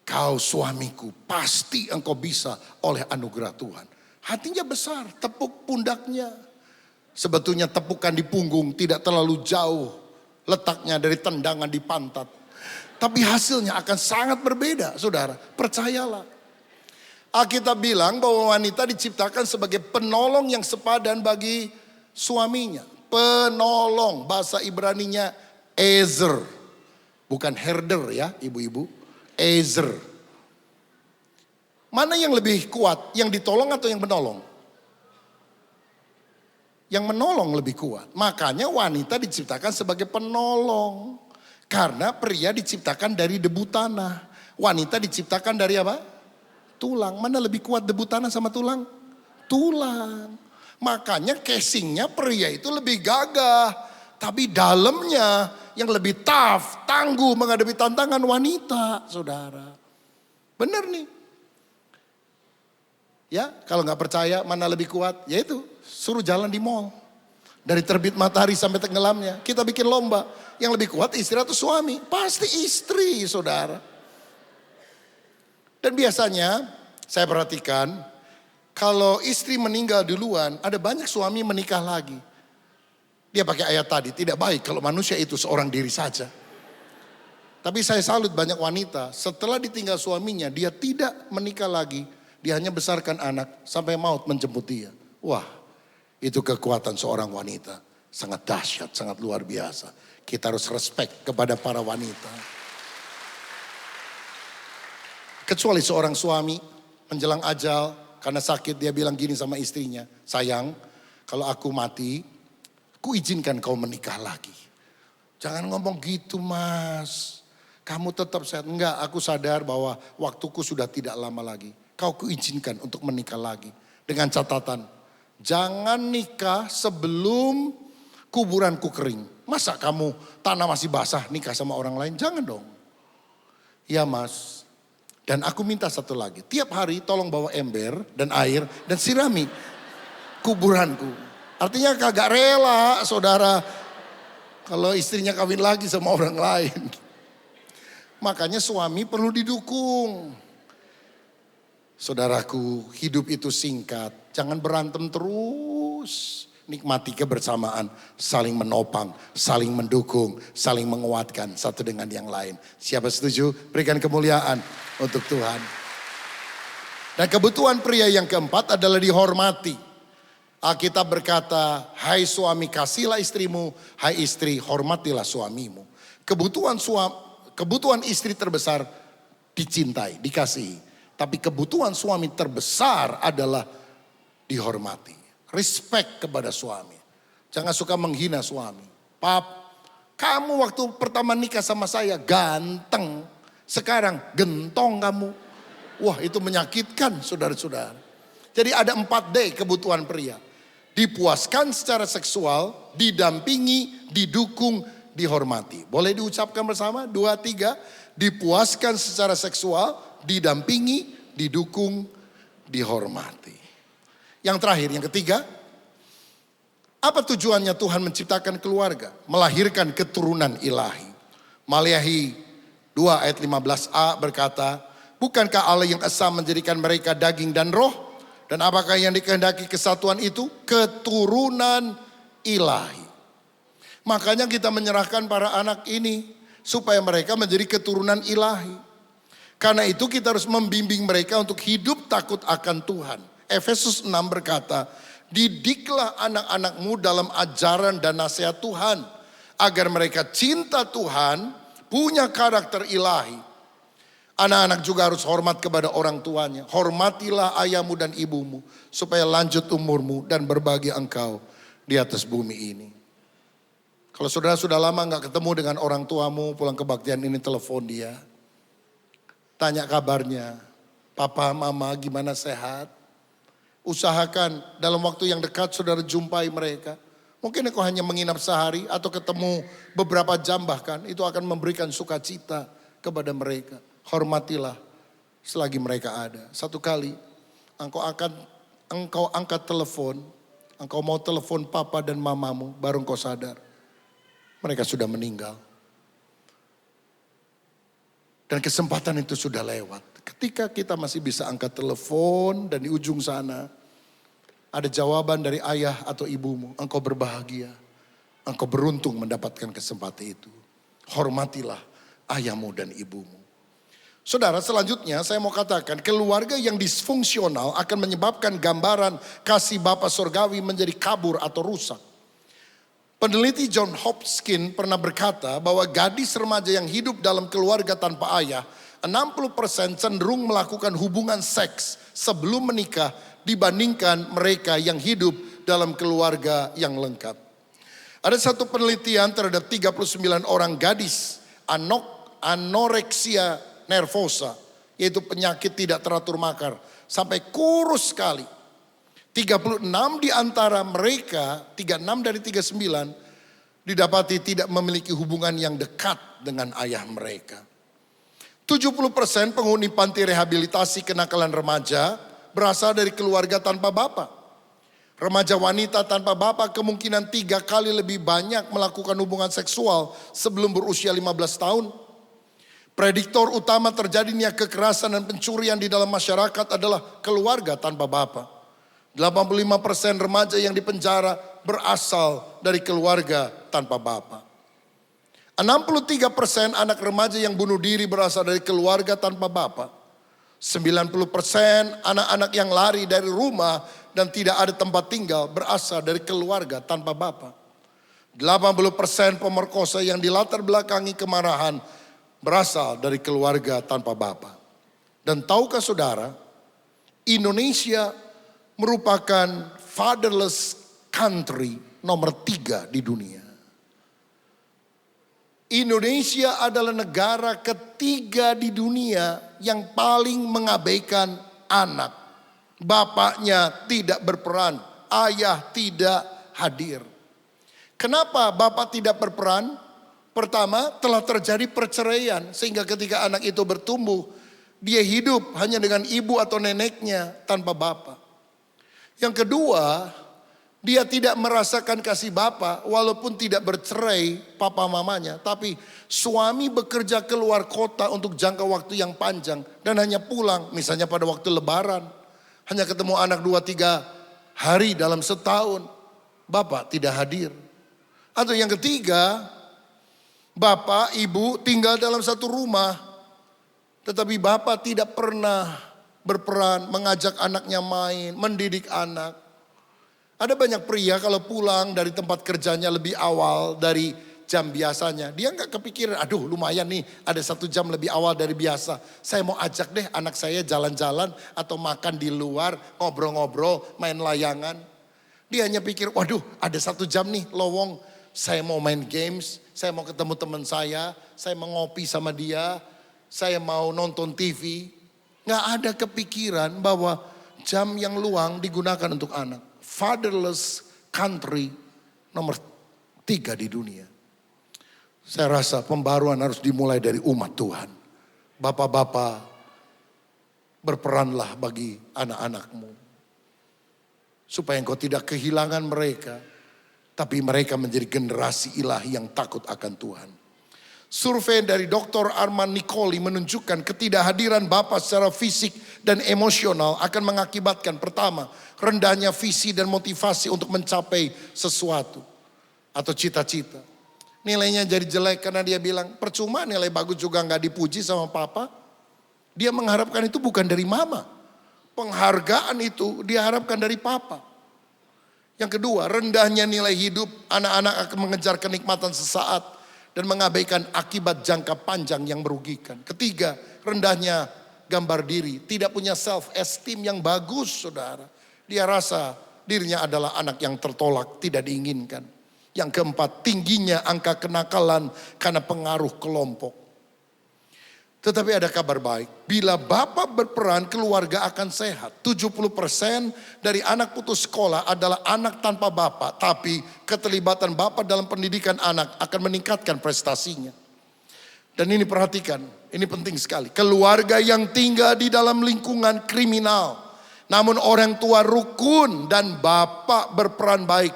Kau suamiku, pasti engkau bisa oleh anugerah Tuhan. Hatinya besar, tepuk pundaknya. Sebetulnya tepukan di punggung tidak terlalu jauh letaknya dari tendangan di pantat. Tapi hasilnya akan sangat berbeda, saudara. Percayalah. Alkitab bilang bahwa wanita diciptakan sebagai penolong yang sepadan bagi suaminya. Penolong, bahasa Ibraninya ezer. Bukan herder ya ibu-ibu. Ezer. Mana yang lebih kuat? Yang ditolong atau yang menolong? Yang menolong lebih kuat. Makanya wanita diciptakan sebagai penolong. Karena pria diciptakan dari debu tanah. Wanita diciptakan dari apa? Tulang. Mana lebih kuat debu tanah sama tulang? Tulang. Makanya casingnya pria itu lebih gagah. Tapi dalamnya yang lebih tough, tangguh menghadapi tantangan wanita, saudara. Benar nih. Ya, kalau nggak percaya mana lebih kuat, yaitu suruh jalan di mall. Dari terbit matahari sampai tenggelamnya. Kita bikin lomba. Yang lebih kuat istri atau suami? Pasti istri, saudara. Dan biasanya saya perhatikan, kalau istri meninggal duluan, ada banyak suami menikah lagi. Dia pakai ayat tadi, tidak baik kalau manusia itu seorang diri saja. Tapi saya salut banyak wanita, setelah ditinggal suaminya, dia tidak menikah lagi. Dia hanya besarkan anak sampai maut menjemput dia. Wah, itu kekuatan seorang wanita. Sangat dahsyat, sangat luar biasa. Kita harus respect kepada para wanita. Kecuali seorang suami menjelang ajal, karena sakit dia bilang gini sama istrinya. Sayang, kalau aku mati, ku izinkan kau menikah lagi. Jangan ngomong gitu mas. Kamu tetap sehat. Enggak, aku sadar bahwa waktuku sudah tidak lama lagi. Kau kuizinkan untuk menikah lagi. Dengan catatan, jangan nikah sebelum kuburanku kering. Masa kamu tanah masih basah nikah sama orang lain? Jangan dong. Ya mas. Dan aku minta satu lagi. Tiap hari tolong bawa ember dan air dan sirami kuburanku. Artinya kagak rela saudara kalau istrinya kawin lagi sama orang lain. Makanya suami perlu didukung. Saudaraku, hidup itu singkat. Jangan berantem terus. Nikmati kebersamaan, saling menopang, saling mendukung, saling menguatkan satu dengan yang lain. Siapa setuju? Berikan kemuliaan untuk Tuhan. Dan kebutuhan pria yang keempat adalah dihormati. Alkitab berkata, hai suami kasihlah istrimu, hai istri hormatilah suamimu. Kebutuhan istri terbesar dicintai, dikasihi. Tapi kebutuhan suami terbesar adalah dihormati. Respect kepada suami. Jangan suka menghina suami. Pap, kamu waktu pertama nikah sama saya ganteng. Sekarang gentong kamu. Wah, itu menyakitkan saudara-saudara. Jadi ada 4D kebutuhan pria. Dipuaskan secara seksual, didampingi, didukung, dihormati. Boleh diucapkan bersama? 2, 3. Dipuaskan secara seksual, didampingi, didukung, dihormati. Yang terakhir, yang ketiga. Apa tujuannya Tuhan menciptakan keluarga? Melahirkan keturunan ilahi. Maleakhi 2 ayat 15a berkata, bukankah Allah yang esa menjadikan mereka daging dan roh? Dan apakah yang dikehendaki kesatuan itu? Keturunan ilahi. Makanya kita menyerahkan para anak ini supaya mereka menjadi keturunan ilahi. Karena itu kita harus membimbing mereka untuk hidup takut akan Tuhan. Efesus 6 berkata, didiklah anak-anakmu dalam ajaran dan nasihat Tuhan. Agar mereka cinta Tuhan, punya karakter ilahi. Anak-anak juga harus hormat kepada orang tuanya. Hormatilah ayahmu dan ibumu. Supaya lanjut umurmu dan berbahagia engkau di atas bumi ini. Kalau saudara sudah lama gak ketemu dengan orang tuamu, pulang kebaktian ini telepon dia. Tanya kabarnya. Papa, mama gimana sehat? Usahakan dalam waktu yang dekat saudara jumpai mereka. Mungkin engkau hanya menginap sehari atau ketemu beberapa jam bahkan. Itu akan memberikan sukacita kepada mereka. Hormatilah selagi mereka ada. Satu kali engkau angkat telepon. Engkau mau telepon papa dan mamamu baru engkau sadar. Mereka sudah meninggal. Dan kesempatan itu sudah lewat. Ketika kita masih bisa angkat telepon dan di ujung sana ada jawaban dari ayah atau ibumu. Engkau berbahagia. Engkau beruntung mendapatkan kesempatan itu. Hormatilah ayahmu dan ibumu. Saudara, selanjutnya saya mau katakan keluarga yang disfungsional akan menyebabkan gambaran kasih Bapa Surgawi menjadi kabur atau rusak. Peneliti John Hopkins pernah berkata bahwa gadis remaja yang hidup dalam keluarga tanpa ayah 60% cenderung melakukan hubungan seks sebelum menikah dibandingkan mereka yang hidup dalam keluarga yang lengkap. Ada satu penelitian terhadap 39 orang gadis anoreksia nervosa, yaitu penyakit tidak teratur makan, sampai kurus sekali. 36 di antara mereka, 36 dari 39, didapati tidak memiliki hubungan yang dekat dengan ayah mereka. 70% penghuni panti rehabilitasi kenakalan remaja berasal dari keluarga tanpa bapa. Remaja wanita tanpa bapak kemungkinan 3 kali lebih banyak melakukan hubungan seksual sebelum berusia 15 tahun. Prediktor utama terjadinya kekerasan dan pencurian di dalam masyarakat adalah keluarga tanpa bapa. 85% remaja yang dipenjara berasal dari keluarga tanpa bapa. 63% anak remaja yang bunuh diri berasal dari keluarga tanpa bapa. 90% anak-anak yang lari dari rumah dan tidak ada tempat tinggal berasal dari keluarga tanpa bapa. 80% pemerkosa yang dilatar belakangi kemarahan berasal dari keluarga tanpa bapa. Dan tahukah saudara, Indonesia merupakan fatherless country nomor 3 di dunia. Indonesia adalah negara ketiga di dunia yang paling mengabaikan anak. Bapaknya tidak berperan, ayah tidak hadir. Kenapa bapak tidak berperan? Pertama, telah terjadi perceraian sehingga ketika anak itu bertumbuh, dia hidup hanya dengan ibu atau neneknya tanpa bapak. Yang kedua, dia tidak merasakan kasih bapa walaupun tidak bercerai papa mamanya. Tapi suami bekerja keluar kota untuk jangka waktu yang panjang dan hanya pulang misalnya pada waktu lebaran. Hanya ketemu anak 2-3 hari dalam setahun. Bapak tidak hadir. Atau yang ketiga, bapak ibu tinggal dalam satu rumah. Tetapi bapak tidak pernah berperan mengajak anaknya main, mendidik anak. Ada banyak pria kalau pulang dari tempat kerjanya lebih awal dari jam biasanya. Dia nggak kepikiran, aduh lumayan nih ada 1 jam lebih awal dari biasa. Saya mau ajak deh anak saya jalan-jalan atau makan di luar, ngobrol-ngobrol, main layangan. Dia hanya pikir, waduh ada 1 jam nih lowong. Saya mau main games, saya mau ketemu teman saya mau ngopi sama dia, saya mau nonton TV. Nggak ada kepikiran bahwa jam yang luang digunakan untuk anak. Fatherless country nomor 3 di dunia. Saya rasa pembaruan harus dimulai dari umat Tuhan. Bapak-bapak, berperanlah bagi anak-anakmu. Supaya engkau tidak kehilangan mereka. Tapi mereka menjadi generasi ilahi yang takut akan Tuhan. Survei dari Dr. Arman Nicoli menunjukkan ketidakhadiran Bapak secara fisik dan emosional akan mengakibatkan pertama, rendahnya visi dan motivasi untuk mencapai sesuatu atau cita-cita. Nilainya jadi jelek karena dia bilang percuma nilai bagus juga nggak dipuji sama papa. Dia mengharapkan itu bukan dari mama. Penghargaan itu dia harapkan dari papa. Yang kedua, rendahnya nilai hidup, anak-anak akan mengejar kenikmatan sesaat dan mengabaikan akibat jangka panjang yang merugikan. Ketiga, rendahnya gambar diri, tidak punya self esteem yang bagus, saudara. Dia rasa dirinya adalah anak yang tertolak, tidak diinginkan. Yang keempat, tingginya angka kenakalan karena pengaruh kelompok. Tetapi ada kabar baik, bila bapak berperan keluarga akan sehat. 70% dari anak putus sekolah adalah anak tanpa bapak. Tapi keterlibatan bapak dalam pendidikan anak akan meningkatkan prestasinya. Dan ini perhatikan, ini penting sekali. Keluarga yang tinggal di dalam lingkungan kriminal. Namun orang tua rukun dan bapak berperan baik.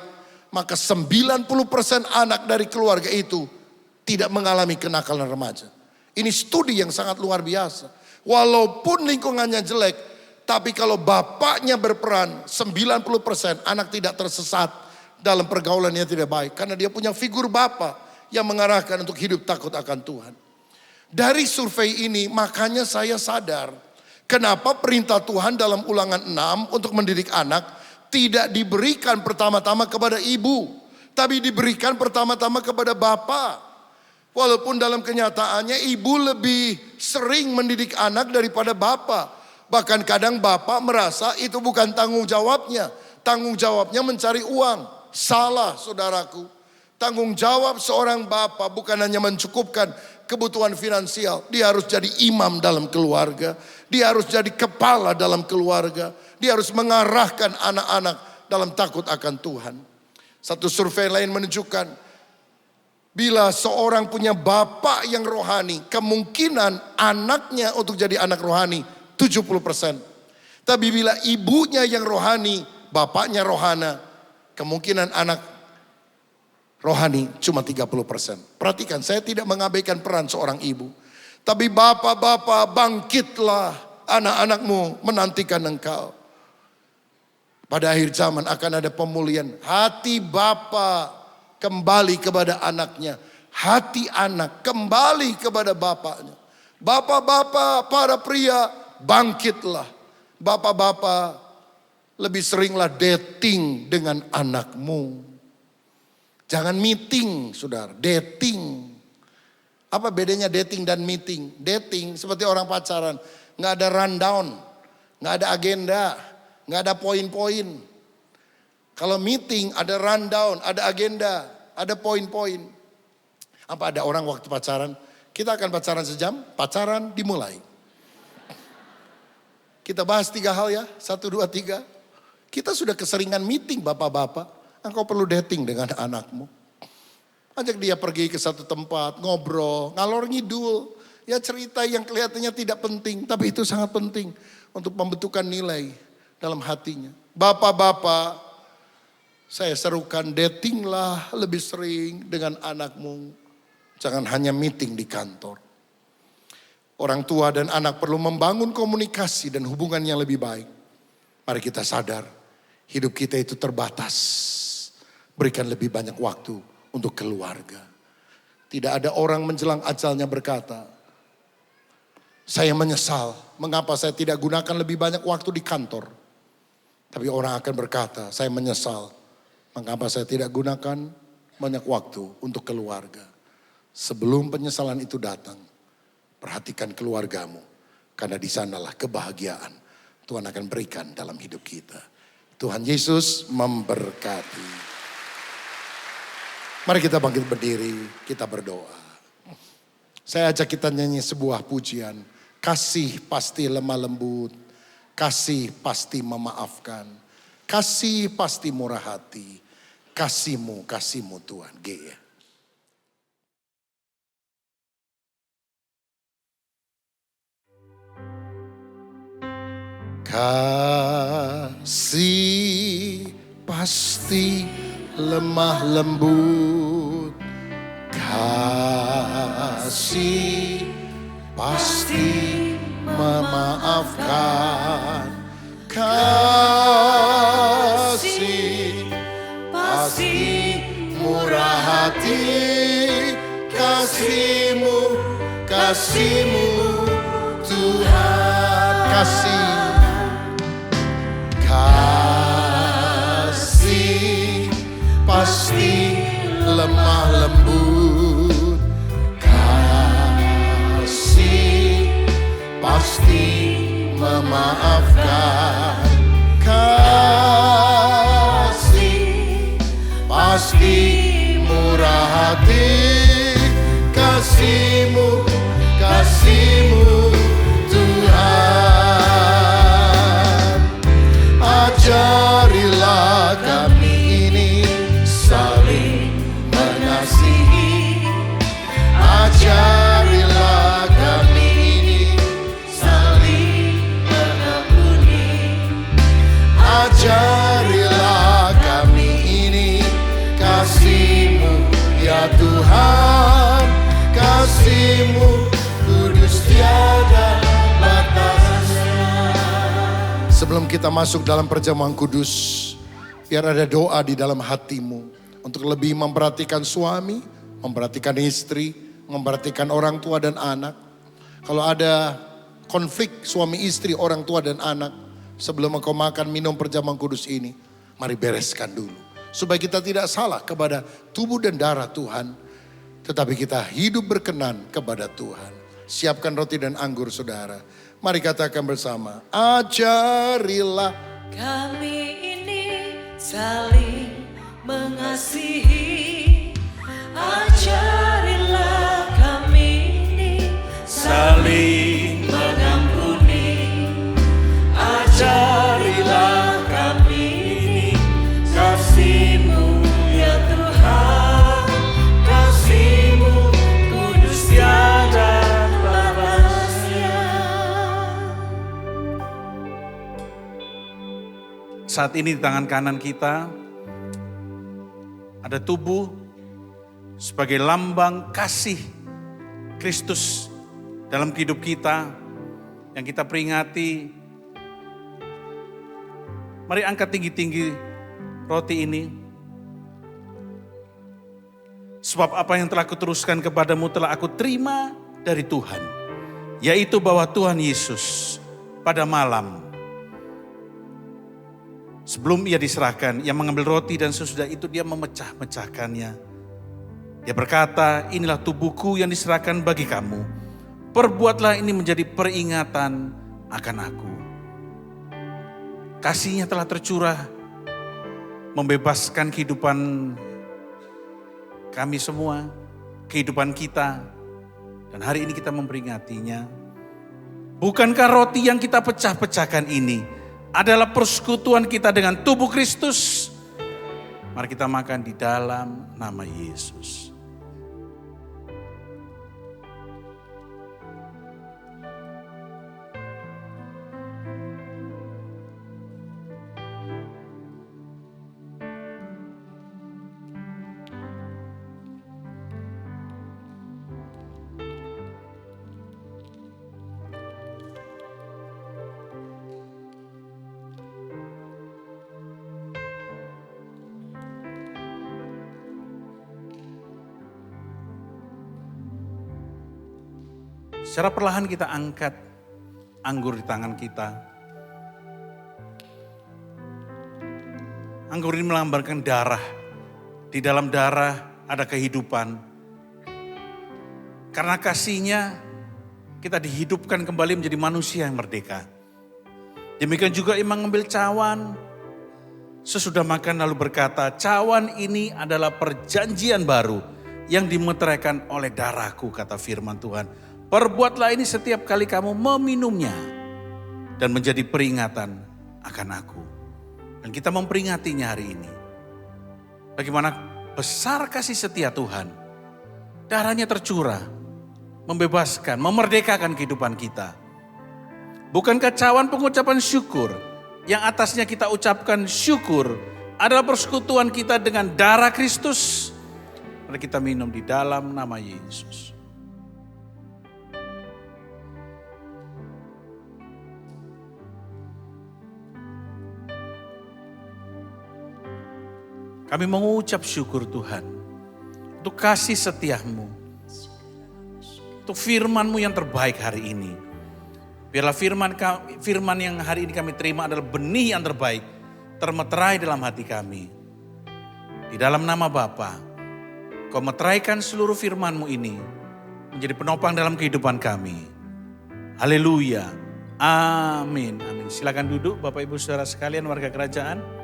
Maka 90% anak dari keluarga itu tidak mengalami kenakalan remaja. Ini studi yang sangat luar biasa. Walaupun lingkungannya jelek, tapi kalau bapaknya berperan, 90% anak tidak tersesat dalam pergaulan yang tidak baik. Karena dia punya figur bapak yang mengarahkan untuk hidup takut akan Tuhan. Dari survei ini makanya saya sadar, kenapa perintah Tuhan dalam Ulangan 6 untuk mendidik anak tidak diberikan pertama-tama kepada ibu, tapi diberikan pertama-tama kepada bapak. Walaupun dalam kenyataannya ibu lebih sering mendidik anak daripada bapak. Bahkan kadang bapak merasa itu bukan tanggung jawabnya. Tanggung jawabnya mencari uang. Salah, saudaraku. Tanggung jawab seorang bapak bukan hanya mencukupkan kebutuhan finansial. Dia harus jadi imam dalam keluarga. Dia harus jadi kepala dalam keluarga. Dia harus mengarahkan anak-anak dalam takut akan Tuhan. Satu survei lain menunjukkan, bila seorang punya bapak yang rohani, kemungkinan anaknya untuk jadi anak rohani 70%. Tapi bila ibunya yang rohani, bapaknya rohana, kemungkinan anak rohani cuma 30%. Perhatikan, saya tidak mengabaikan peran seorang ibu. Tapi bapak-bapak, bangkitlah, anak-anakmu menantikan engkau. Pada akhir zaman akan ada pemulihan. Hati bapa kembali kepada anaknya. Hati anak kembali kepada bapaknya. Bapak-bapak, para pria, bangkitlah. Bapak-bapak, lebih seringlah dating dengan anakmu. Jangan meeting, saudara, dating. Apa bedanya dating dan meeting? Dating seperti orang pacaran, nggak ada rundown, nggak ada agenda, nggak ada poin-poin. Kalau meeting ada rundown, ada agenda, ada poin-poin. Apa ada orang waktu pacaran? Kita akan pacaran sejam, pacaran dimulai. Kita bahas 3 hal ya, 1, 2, 3. Kita sudah keseringan meeting bapak-bapak. Engkau perlu dating dengan anakmu. Ajak dia pergi ke satu tempat, ngobrol, ngalor ngidul. Ya cerita yang kelihatannya tidak penting, tapi itu sangat penting untuk membentukkan nilai dalam hatinya. Bapak-bapak, saya serukan datinglah lebih sering dengan anakmu. Jangan hanya meeting di kantor. Orang tua dan anak perlu membangun komunikasi dan hubungan yang lebih baik. Mari kita sadar, hidup kita itu terbatas. Berikan lebih banyak waktu untuk keluarga. Tidak ada orang menjelang ajalnya berkata, saya menyesal mengapa saya tidak gunakan lebih banyak waktu di kantor. Tapi orang akan berkata, saya menyesal mengapa saya tidak gunakan banyak waktu untuk keluarga. Sebelum penyesalan itu datang, perhatikan keluargamu. Karena di sanalah kebahagiaan Tuhan akan berikan dalam hidup kita. Tuhan Yesus memberkati. Mari kita bangkit berdiri, kita berdoa. Saya ajak kita nyanyi sebuah pujian. Kasih pasti lemah lembut, kasih pasti memaafkan, kasih pasti murah hati, kasih-Mu Tuhan. G ya. Kasih pasti lemah lembut, kasih pasti memaafkan, kasih pasti murah hati, kasih-Mu Tuhan. Kasih pasti lemah lembut, kasih pasti memaafkan, kasih pasti murah hati, kasih-Mu Tuhan. Ajarilah kami ini saling mengasihi. Ajarilah kami ini saling mengampuni. Ajarilah kami ini kasih-Mu ya Tuhan. Kasih-Mu kudus tiada batasnya. Sebelum kita masuk dalam perjamuan kudus, biar ada doa di dalam hatimu untuk lebih memperhatikan suami, memperhatikan istri, memperhatikan orang tua dan anak. Kalau ada konflik suami istri, orang tua dan anak, sebelum engkau makan minum perjamuan kudus ini, mari bereskan dulu. Supaya kita tidak salah kepada tubuh dan darah Tuhan, tetapi kita hidup berkenan kepada Tuhan. Siapkan roti dan anggur saudara. Mari katakan bersama, ajarilah Kami ini saling mengasihi. Ajarilah kami ini saling mengampuni. Ajarilah kami ini kasih-Mu ya Tuhan. Kasih-Mu kudus tiada batasnya. Saat ini di tangan kanan kita ada tubuh sebagai lambang kasih Kristus dalam hidup kita yang kita peringati. Mari angkat tinggi-tinggi roti ini. Sebab apa yang telah kuteruskan kepadamu telah aku terima dari Tuhan, yaitu bahwa Tuhan Yesus pada malam sebelum ia diserahkan, ia mengambil roti dan sesudah itu dia memecah-mecahkannya. Dia berkata, inilah tubuhku yang diserahkan bagi kamu. Perbuatlah ini menjadi peringatan akan aku. Kasihnya telah tercurah, membebaskan kehidupan kami semua, kehidupan kita. Dan hari ini kita memperingatinya. Bukankah roti yang kita pecah-pecahkan ini adalah persekutuan kita dengan tubuh Kristus? Mari kita makan di dalam nama Yesus. Secara perlahan kita angkat anggur di tangan kita. Anggur ini melambangkan darah. Di dalam darah ada kehidupan. Karena kasihnya kita dihidupkan kembali menjadi manusia yang merdeka. Demikian juga ia mengambil cawan. Sesudah makan lalu berkata, cawan ini adalah perjanjian baru yang dimeteraikan oleh darahku, kata firman Tuhan. Perbuatlah ini setiap kali kamu meminumnya dan menjadi peringatan akan aku. Dan kita memperingatinya hari ini. Bagaimana besar kasih setia Tuhan. Darahnya tercurah, membebaskan, memerdekakan kehidupan kita. Bukankah cawan pengucapan syukur yang atasnya kita ucapkan syukur adalah persekutuan kita dengan darah Kristus? Mari kita minum di dalam nama Yesus. Kami mengucap syukur Tuhan untuk kasih setiamu, untuk firman-Mu yang terbaik hari ini. Biarlah firman yang hari ini kami terima adalah benih yang terbaik, termeterai dalam hati kami. Di dalam nama Bapa, Kau meteraikan seluruh firman-Mu ini menjadi penopang dalam kehidupan kami. Haleluya. Amin. Amin. Silakan duduk Bapak Ibu Saudara sekalian warga kerajaan.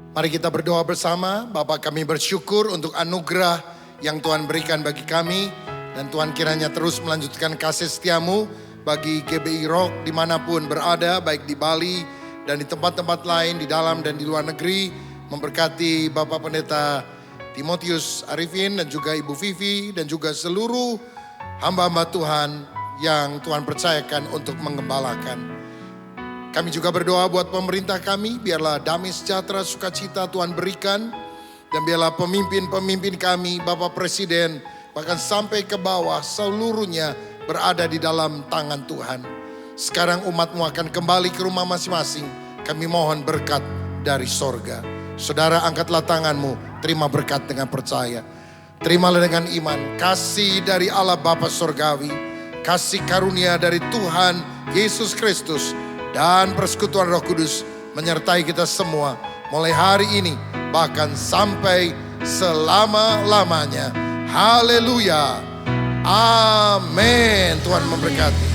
Mari kita berdoa bersama. Bapa, kami bersyukur untuk anugerah yang Tuhan berikan bagi kami. Dan Tuhan kiranya terus melanjutkan kasih setiamu bagi GBI Rock dimanapun berada, baik di Bali dan di tempat-tempat lain, di dalam dan di luar negeri. Memberkati Bapak Pendeta Timotius Arifin dan juga Ibu Vivi dan juga seluruh hamba-hamba Tuhan yang Tuhan percayakan untuk menggembalakan. Kami juga berdoa buat pemerintah kami, biarlah damai sejahtera sukacita Tuhan berikan. Dan biarlah pemimpin-pemimpin kami, Bapak Presiden, bahkan sampai ke bawah seluruhnya berada di dalam tangan Tuhan. Sekarang umat-Mu akan kembali ke rumah masing-masing. Kami mohon berkat dari sorga. Saudara, angkatlah tanganmu, terima berkat dengan percaya. Terimalah dengan iman, kasih dari Allah Bapa Sorgawi, kasih karunia dari Tuhan Yesus Kristus, dan persekutuan Roh Kudus menyertai kita semua mulai hari ini bahkan sampai selama-lamanya. Haleluya. Amin. Tuhan memberkati.